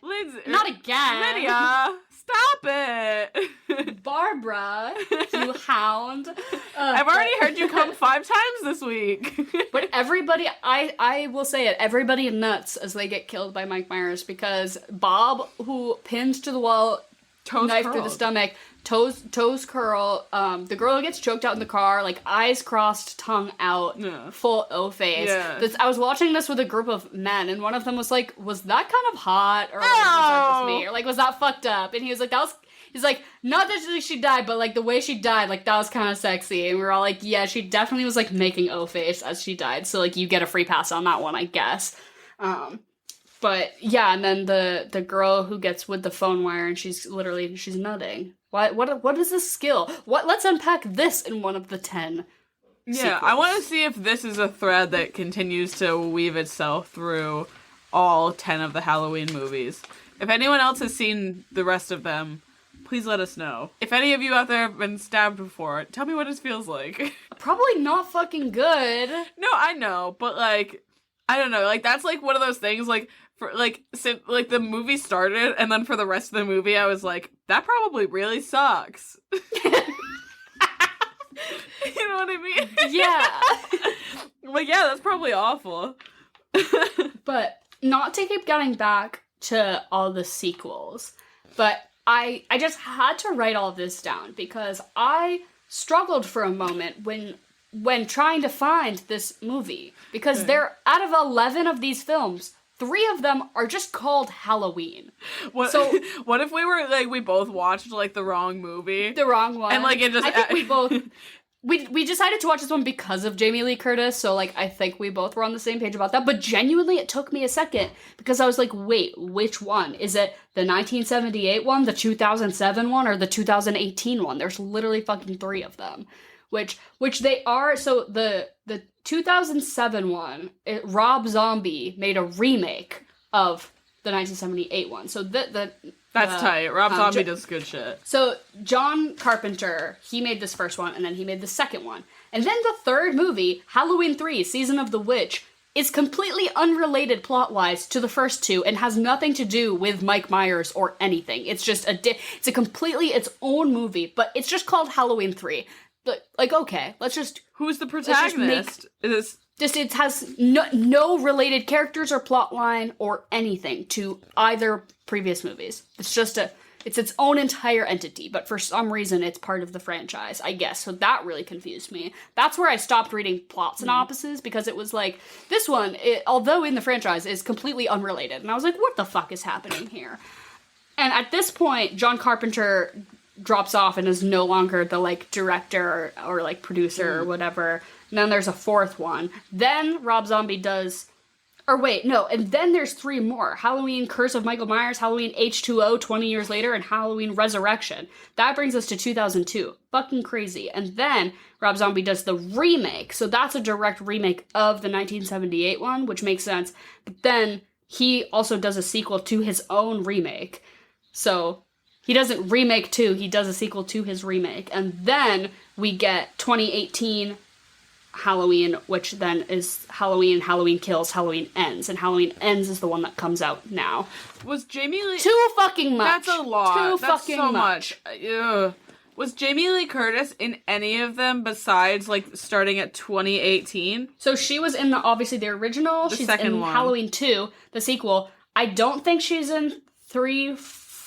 Lindsay... Not again! Lydia, stop it! Barbara, you hound. I've already heard you come 5 times this week. But everybody, I will say it, everybody nuts as they get killed by Mike Myers, because Bob, who pinned to the wall, knife through the stomach, toes curl, the girl who gets choked out in the car, like, eyes crossed, tongue out, full O-face. Yeah. I was watching this with a group of men, and one of them was like, was that kind of hot? Or like, was that just me? Or like, was that fucked up? And he was like, he's like, not that she died, but like the way she died, like that was kind of sexy. And we were all like, yeah, she definitely was like making O-face as she died. So like you get a free pass on that one, I guess. But yeah, and then the girl who gets with the phone wire and she's nutting. What is this skill? Let's unpack this in one of the 10 Yeah, sequels. I want to see if this is a thread that continues to weave itself through all 10 of the Halloween movies. If anyone else has seen the rest of them, please let us know. If any of you out there have been stabbed before, tell me what it feels like. Probably not fucking good. No, I know, but like, I don't know, like that's like one of those things, like for like, like the movie started, and then for the rest of the movie, I was like, that probably really sucks. You know what I mean? Yeah. Like, yeah, that's probably awful. But not to keep getting back to all the sequels, but I just had to write all of this down because I struggled for a moment when trying to find this movie, because there, out of 11 of these films, 3 of them are just called Halloween. What, So what if we were like, we both watched like the wrong movie? the wrong one. And, like, it just- I think we both we decided to watch this one because of Jamie Lee Curtis, so like I think we both were on the same page about that. But genuinely, it took me a second because I was like, wait, which one? Is it the 1978 one, the 2007 one, or the 2018 one? There's literally fucking 3 of them. Which they are. So the 2007 one, Rob Zombie made a remake of the 1978 one. So That's tight. Rob Zombie does good shit. so John Carpenter, he made this first one, and then he made the second one. And then the third movie, Halloween 3, Season of the Witch, is completely unrelated plot-wise to the first 2 and has nothing to do with Mike Myers or anything. It's just it's a completely its own movie, but it's just called Halloween 3. But, like, okay, let's just... Who's the just protagonist? Is it has no related characters or plot line or anything to either previous movies. It's just it's its own entire entity, but for some reason it's part of the franchise, I guess. So that really confused me. That's where I stopped reading plot synopses, because it was like, this one, although in the franchise, is completely unrelated. And I was like, what the fuck is happening here? And at this point, John Carpenter drops off and is no longer the like director or like producer or whatever. And then there's a 4th one. Then Rob Zombie does... Or wait, no. And then there's 3 more. Halloween Curse of Michael Myers, Halloween H2O 20 years later, and Halloween Resurrection. That brings us to 2002. Fucking crazy. And then Rob Zombie does the remake. So that's a direct remake of the 1978 one, which makes sense. But then he also does a sequel to his own remake. So he doesn't remake 2, he does a sequel to his remake. And then we get 2018 Halloween, which then is Halloween Kills, Halloween Ends. And Halloween Ends is the one that comes out now. was Jamie Lee... Too fucking much. That's a lot. Too That's fucking so much. Ugh. Was Jamie Lee Curtis in any of them besides, like, starting at 2018? So she was in obviously the original. The She's second in one. Halloween 2, the sequel. I don't think she's in 3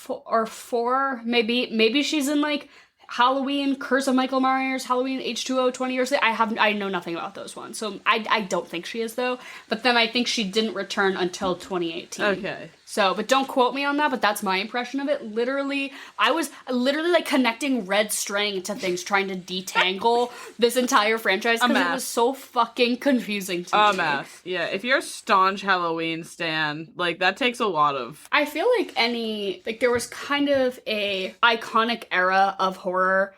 or 4. Maybe she's in like Halloween Curse of Michael Myers, Halloween H2O 20 years later. I know nothing about those ones. So I don't think she is, though. But then I think she didn't return until 2018. Okay. So, but don't quote me on that, but that's my impression of it. Literally, I was literally like connecting red string to things, trying to detangle this entire franchise because it was so fucking confusing to me. A mess. Yeah, if you're a staunch Halloween stan, like, that takes a lot of... I feel like there was kind of a iconic era of horror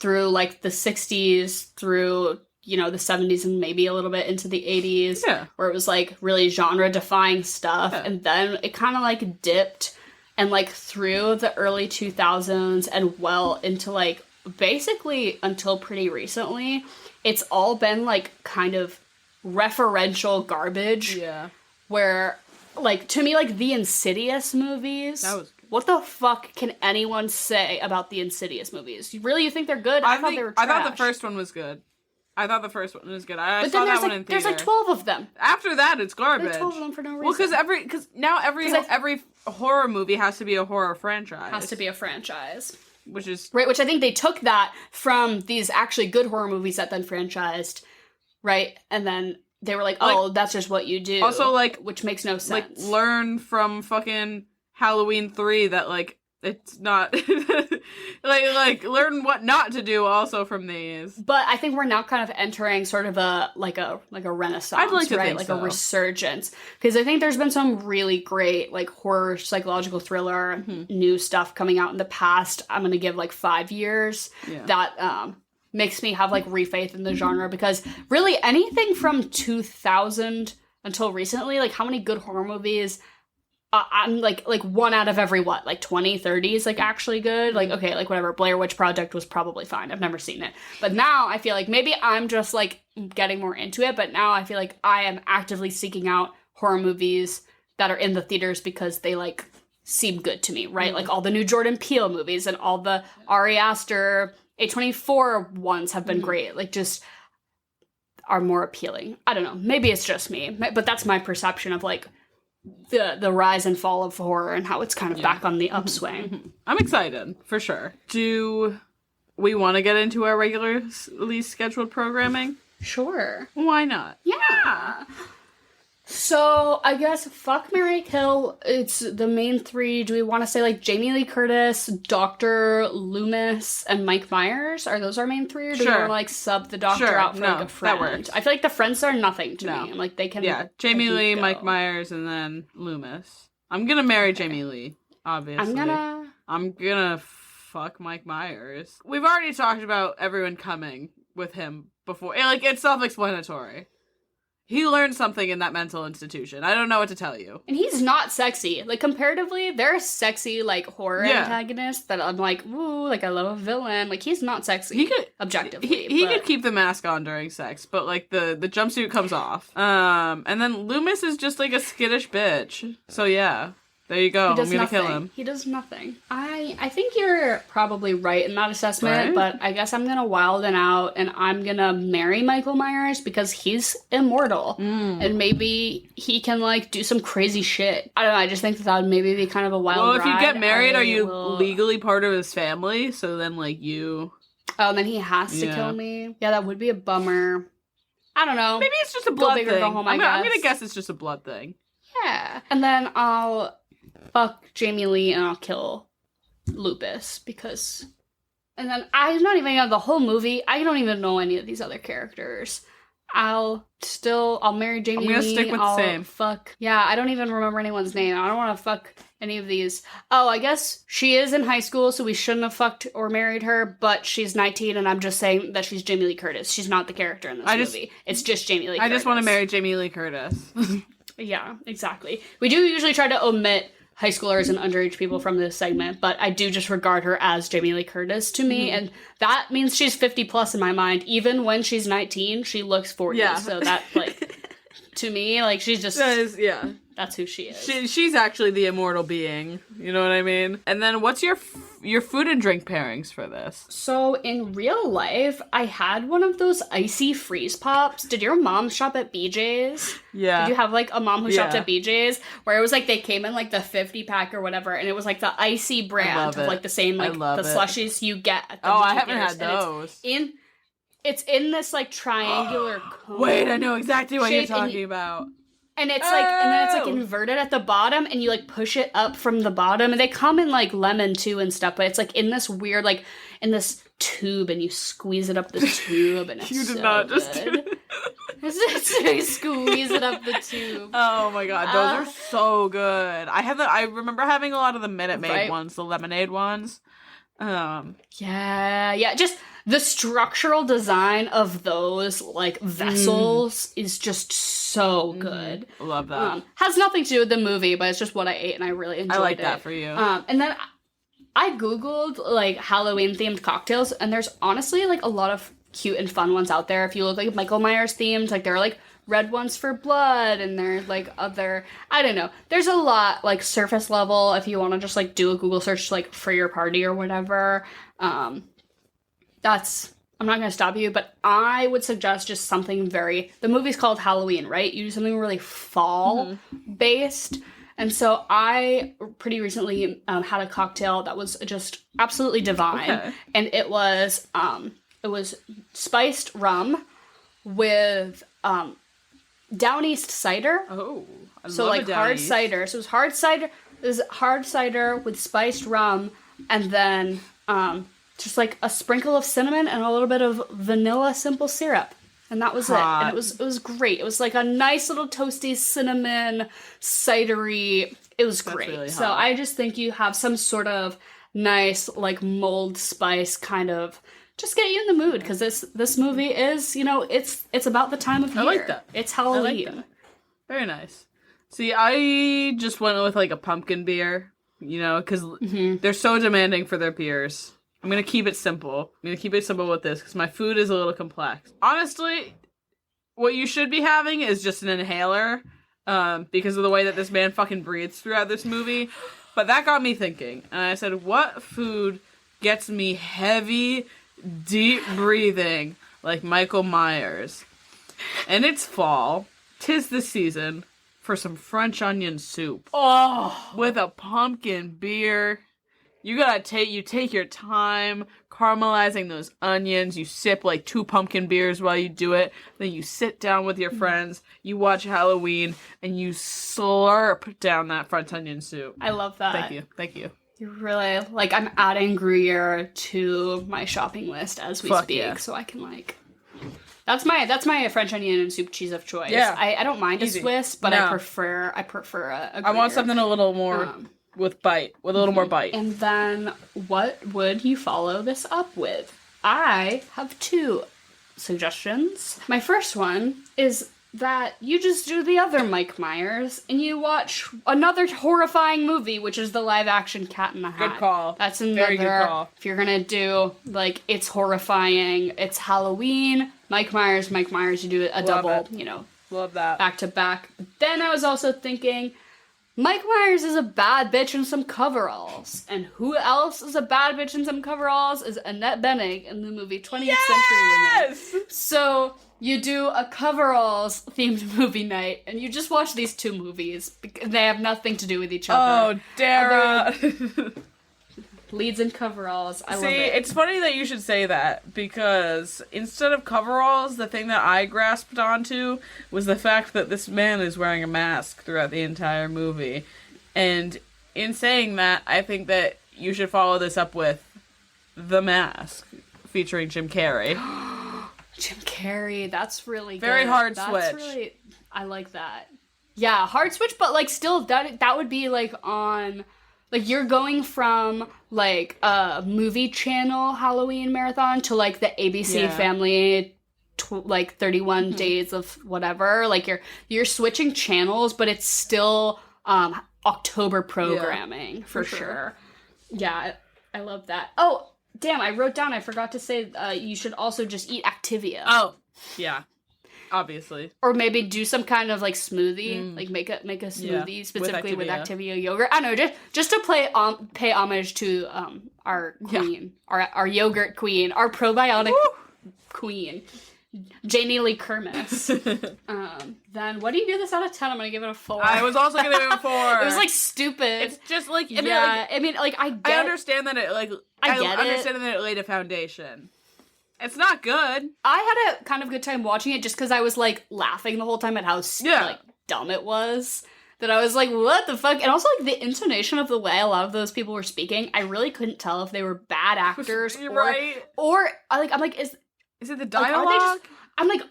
through like the 60s, through, you know, the 70s and maybe a little bit into the 80s. Yeah. Where it was like really genre defying stuff. Yeah. And then it kind of like dipped and like through the early 2000s and well into like basically until pretty recently, it's all been like kind of referential garbage. Yeah. Where, like, to me, like, the Insidious movies... That was good. What the fuck can anyone say about the Insidious movies? You think they're good? I thought they were trash. I thought the first one was good. I saw But that then one in theater. there's like 12 of them. After that, it's garbage. There's 12 of them for no reason. Well, because now every horror movie has to be a horror franchise. Has to be a franchise. Which is... Right, which I think they took that from these actually good horror movies that then franchised, right? And then they were like, oh, that's just what you do. Also, like... Which makes no sense. Like, learn from fucking Halloween 3 that, like, it's not... like learn what not to do also from these. But I think we're now kind of entering sort of a renaissance, I'd like to right? think Like so. a resurgence. Because I think there's been some really great like horror, psychological thriller, new stuff coming out in the past. I'm gonna give like 5 years. Yeah. That makes me have like refaith in the genre, because really anything from 2000 until recently, like how many good horror movies, I'm like 1 out of every 20, 30 is like actually good. Like, okay, like whatever, Blair Witch Project was probably fine. I've never seen it. But now I feel like maybe I'm just like getting more into it, but now I feel like I am actively seeking out horror movies that are in the theaters because they like seem good to me, right? Like all the new Jordan Peele movies and all the Ari Aster A24 ones have been great. Like just are more appealing. I don't know. Maybe it's just me, but that's my perception of like the rise and fall of horror and how it's kind of back on the upswing. I'm excited, for sure. Do we want to get into our regularly scheduled programming? Sure. Why not? Yeah. So I guess fuck, marry, kill. It's the main 3. Do we want to say like Jamie Lee Curtis, Dr. Loomis, and Mike Myers? Are those our main 3, or do we Sure. want to like sub the doctor Sure. out for like No, a friend? that works. I feel like the friends are nothing to No. me. I'm like they can. Yeah, Jamie they can Lee, go. Mike Myers, and then Loomis. I'm gonna marry Jamie Lee, obviously. I'm gonna fuck Mike Myers. We've already talked about everyone coming with him before. Like, it's self-explanatory. He learned something in that mental institution. I don't know what to tell you. And he's not sexy. Like, comparatively, there are sexy, like, horror antagonists that I'm like, ooh, like, I love a villain. Like, he's not sexy. He could objectively. He but- could keep the mask on during sex, but like the jumpsuit comes off. And then Loomis is just like a skittish bitch. So yeah. There you go. He I'm does gonna nothing. kill him. He does nothing. I think you're probably right in that assessment, Right? but I guess I'm gonna wild it out and I'm gonna marry Michael Myers because he's immortal. And maybe he can, like, do some crazy shit. I don't know, I just think that would maybe be kind of a wild Well, if you ride. get married, I are you will- legally part of his family? So then like you Oh, and then he has to Yeah. kill me? Yeah, that would be a bummer. I don't know. maybe it's just a blood big or thing. go home, I I'm guess. gonna guess it's just a blood thing. Yeah. And then I'll fuck Jamie Lee and I'll kill Lupus because... And then I'm not even the whole movie. I don't even know any of these other characters. I'll marry Jamie Lee. I'm gonna stick with the I'll same. fuck... Yeah, I don't even remember anyone's name. I don't want to fuck any of these. Oh, I guess she is in high school, so we shouldn't have fucked or married her, but she's 19, and I'm just saying that she's Jamie Lee Curtis. She's not the character in this movie. It's just Jamie Lee Curtis. I just want to marry Jamie Lee Curtis. Yeah, exactly. We do usually try to omit high schoolers and underage people from this segment, but I do just regard her as Jamie Lee Curtis to me, and that means she's 50 plus in my mind. Even when she's 19, she looks 40. Yeah. So that, like, to me, like, she's just, That is, yeah. that's who she is. She's actually the immortal being. You know what I mean? And then what's your food and drink pairings for this? So in real life, I had one of those icy freeze pops. Did your mom shop at BJ's? Yeah. Did you have like a mom who shopped Yeah. at BJ's where it was like they came in like the 50 pack or whatever, and it was like the icy brand love of it. like the same I like love the it. slushies you get at the Oh, I movie haven't theaters, had and those. It's in this like triangular cone. Wait, I know exactly what you're shape, and talking about. And it's like, and then it's like Oh. inverted at the bottom, and you like push it up from the bottom. And they come in like lemon too and stuff, but it's like in this weird, like in this tube, and you squeeze it up the tube, and it's You did so not just good. do it. You squeeze it up the tube. Oh my god, those are so good. I remember having a lot of the Minute Maid Right. ones, the lemonade ones. Yeah. Just the structural design of those like vessels is just so good. Love that. Has nothing to do with the movie, but it's just what I ate, and I really enjoyed it. I like that for you. And then I googled like Halloween themed cocktails, and there's honestly like a lot of cute and fun ones out there. If you look like Michael Myers themed, like there are like red ones for blood, and there's like other, I don't know. There's a lot like surface level if you want to just like do a Google search like for your party or whatever. I'm not gonna stop you, but I would suggest just something the movie's called Halloween, right? You do something really fall based. And so I pretty recently had a cocktail that was just absolutely divine. Okay. And it was spiced rum with Down East cider. Oh, I So love like a Down hard East. cider. So it was hard cider with spiced rum, and then just like a sprinkle of cinnamon and a little bit of vanilla simple syrup. And that was Hot. it. And it was great. It was like a nice little toasty cinnamon cidery. It was great. really So hot. I just think you have some sort of nice like mulled spice kind of just get you in the mood, because this movie is, you know, it's about the time of year. I like that. It's I like Halloween. that. Very nice. See, I just went with like a pumpkin beer, you know, because they're so demanding for their beers. I'm going to keep it simple. I'm going to keep it simple with this because my food is a little complex. Honestly, what you should be having is just an inhaler because of the way that this man fucking breathes throughout this movie. But that got me thinking. And I said, what food gets me heavy, deep breathing like Michael Myers? And it's fall. 'Tis the season for some French onion soup. Oh, With a pumpkin beer. You take your time caramelizing those onions. You sip like 2 pumpkin beers while you do it. Then you sit down with your friends. You watch Halloween and you slurp down that French onion soup. I love that. Thank you. You really, like, I'm adding Gruyere to my shopping list as we Fuck speak, yeah. so I can, like... That's my French onion and soup cheese of choice. Yeah. I don't mind Easy. a Swiss, but No. I prefer a Gruyere. I want something a little more with a little more bite. And then, what would you follow this up with? I have 2 suggestions. My first one is that you just do the other Mike Myers and you watch another horrifying movie, which is the live-action Cat in the Hat. Good call. That's another. Very good call. If you're gonna do like it's horrifying, it's Halloween, Mike Myers, you do a double, it. you know, Love that. back to back. But then I was also thinking, Mike Myers is a bad bitch in some coveralls. And who else is a bad bitch in some coveralls is Annette Bening in the movie 20th Century Women. Yes! So you do a coveralls themed movie night, and you just watch these 2 movies. They have nothing to do with each other. Oh, Dara. Leads in coveralls. I love See, it. it's funny that you should say that, because instead of coveralls, the thing that I grasped onto was the fact that this man is wearing a mask throughout the entire movie. And in saying that, I think that you should follow this up with The Mask, featuring Jim Carrey. Jim Carrey, that's really good. Very hard That's switch. Really, I like that. Yeah, hard switch, but like still that would be like on, like you're going from like a movie channel Halloween marathon to like the ABC Yeah. Family like 31 days of whatever. Like you're switching channels, but it's still October programming for sure. Yeah, I love that. Oh, damn, I wrote down, I forgot to say you should also just eat Activia. Oh, yeah. Obviously. Or maybe do some kind of like smoothie, like make a smoothie specifically with Activia yogurt. I don't know, just to pay homage to our queen, our yogurt queen, our probiotic queen, Janie Lee Curtis. Then what do you give this out of 10? I'm gonna give it a 4. I was also gonna give it a 4. It was like stupid. It's just like, I mean, I I understand that it, like, I get it. understand that it laid a foundation. It's not good. I had a kind of good time watching it just because I was like laughing the whole time at how like dumb it was. That I was like, what the fuck? And also like the intonation of the way a lot of those people were speaking, I really couldn't tell if they were bad actors You're or right. Or I'm like, is it the like, dialogue? are they just, I'm like,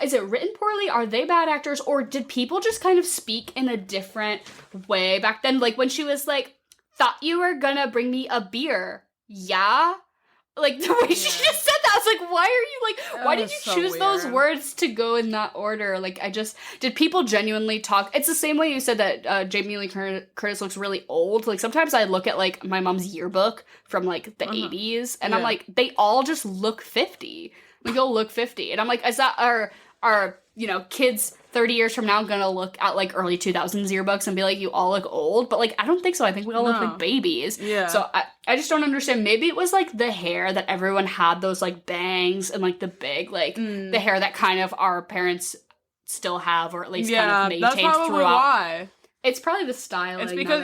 is it written poorly? Are they bad actors? Or did people just kind of speak in a different way back then? Like when she was like, thought you were gonna bring me a beer. Yeah? Like, the way she just said that, I was like, why did you so choose those weird. words to go in that order? Like, did people genuinely talk? It's the same way you said that Jamie Lee Curtis looks really old. Like, sometimes I look at, like, my mom's yearbook from, like, the 80s, and I'm like, they all just look 50. Like, you'll look 50. And I'm like, is that our you know, kids 30 years from now gonna look at, like, early 2000s yearbooks and be like, you all look old? But, like, I don't think so. I think we all look like babies. Yeah. So I just don't understand. Maybe it was, like, the hair that everyone had, those, like, bangs and, like, the big, like, the hair that kind of our parents still have, or at least kind of maintained that's probably throughout. why. It's probably the styling. It's because,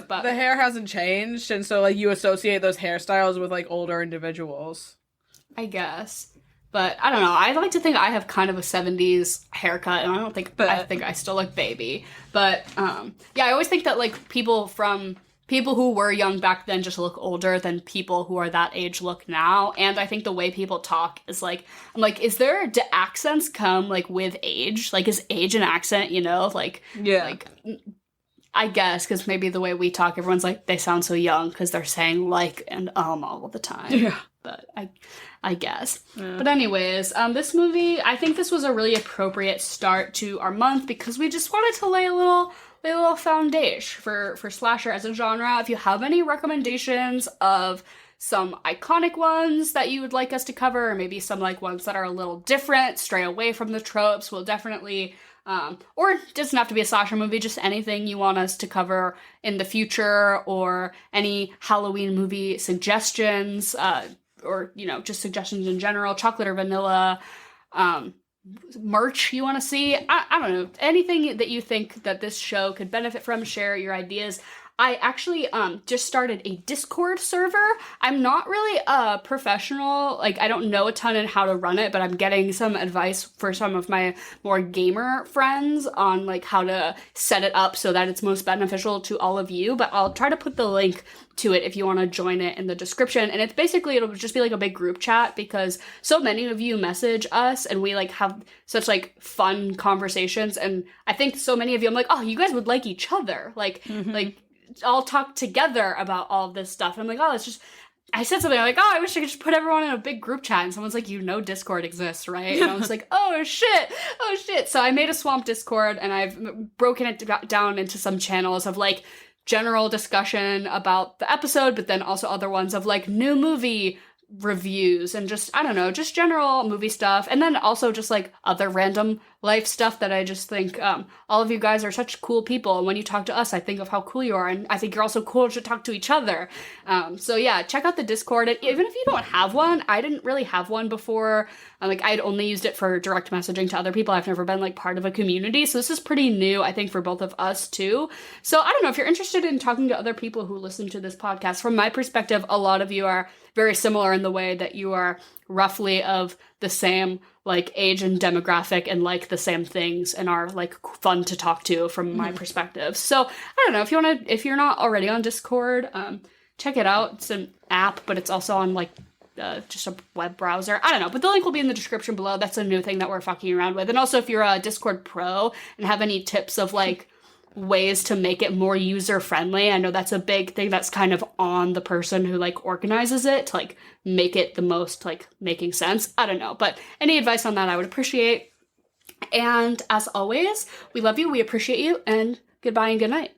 but the hair hasn't changed, and so, like, you associate those hairstyles with, like, older individuals. I guess. But I don't know. I like to think I have kind of a 70s haircut, and I think I still look baby. But yeah, I always think that like people from people who were young back then just look older than people who are that age look now. And I think the way people talk is like, I'm like, do accents come like with age? Like, is age an accent, you know? Like, Yeah. like, I guess, because maybe the way we talk, everyone's like, they sound so young because they're saying like and all the time. Yeah. But I guess. Yeah. But anyways, this movie, I think this was a really appropriate start to our month because we just wanted to lay a little foundation for slasher as a genre. If you have any recommendations of some iconic ones that you would like us to cover, or maybe some like ones that are a little different, stray away from the tropes, we'll definitely or it doesn't have to be a slasher movie, just anything you want us to cover in the future, or any Halloween movie suggestions, or, you know, just suggestions in general, chocolate or vanilla, merch you want to see. I don't know, anything that you think that this show could benefit from, share your ideas. I actually just started a Discord server. I'm not really a professional, like I don't know a ton on how to run it, but I'm getting some advice for some of my more gamer friends on like how to set it up so that it's most beneficial to all of you. But I'll try to put the link to it if you want to join it in the description. And it's basically, it'll just be like a big group chat because so many of you message us and we like have such like fun conversations. And I think so many of you, I'm like, oh, you guys would like each other. Like, like all talk together about all of this stuff. And I'm like, oh, it's just, I said something like, oh, I wish I could just put everyone in a big group chat. And someone's like, you know Discord exists, right? And I was like, oh shit. So I made a Swamp Discord and I've broken it down into some channels of like general discussion about the episode, but then also other ones of like new movie reviews and just, I don't know, just general movie stuff. And then also just like other random life stuff that I just think all of you guys are such cool people. And when you talk to us, I think of how cool you are. And I think you're also cool to talk to each other. So yeah, check out the Discord. And even if you don't have one, I didn't really have one before. Like I'd only used it for direct messaging to other people. I've never been like part of a community. So this is pretty new, I think, for both of us too. So I don't know if you're interested in talking to other people who listen to this podcast. From my perspective, a lot of you are very similar in the way that you are roughly of the same like age and demographic and like the same things and are like fun to talk to from my perspective. So I don't know if you're not already on Discord, check it out. It's an app, but it's also on like just a web browser. I don't know, but the link will be in the description below. That's a new thing that we're fucking around with. And also if you're a Discord pro and have any tips of like ways to make it more user friendly, I know that's a big thing that's kind of on the person who like organizes it to like make it the most like making sense. I don't know, but any advice on that I would appreciate. And as always, we love you, we appreciate you, and goodbye and good night.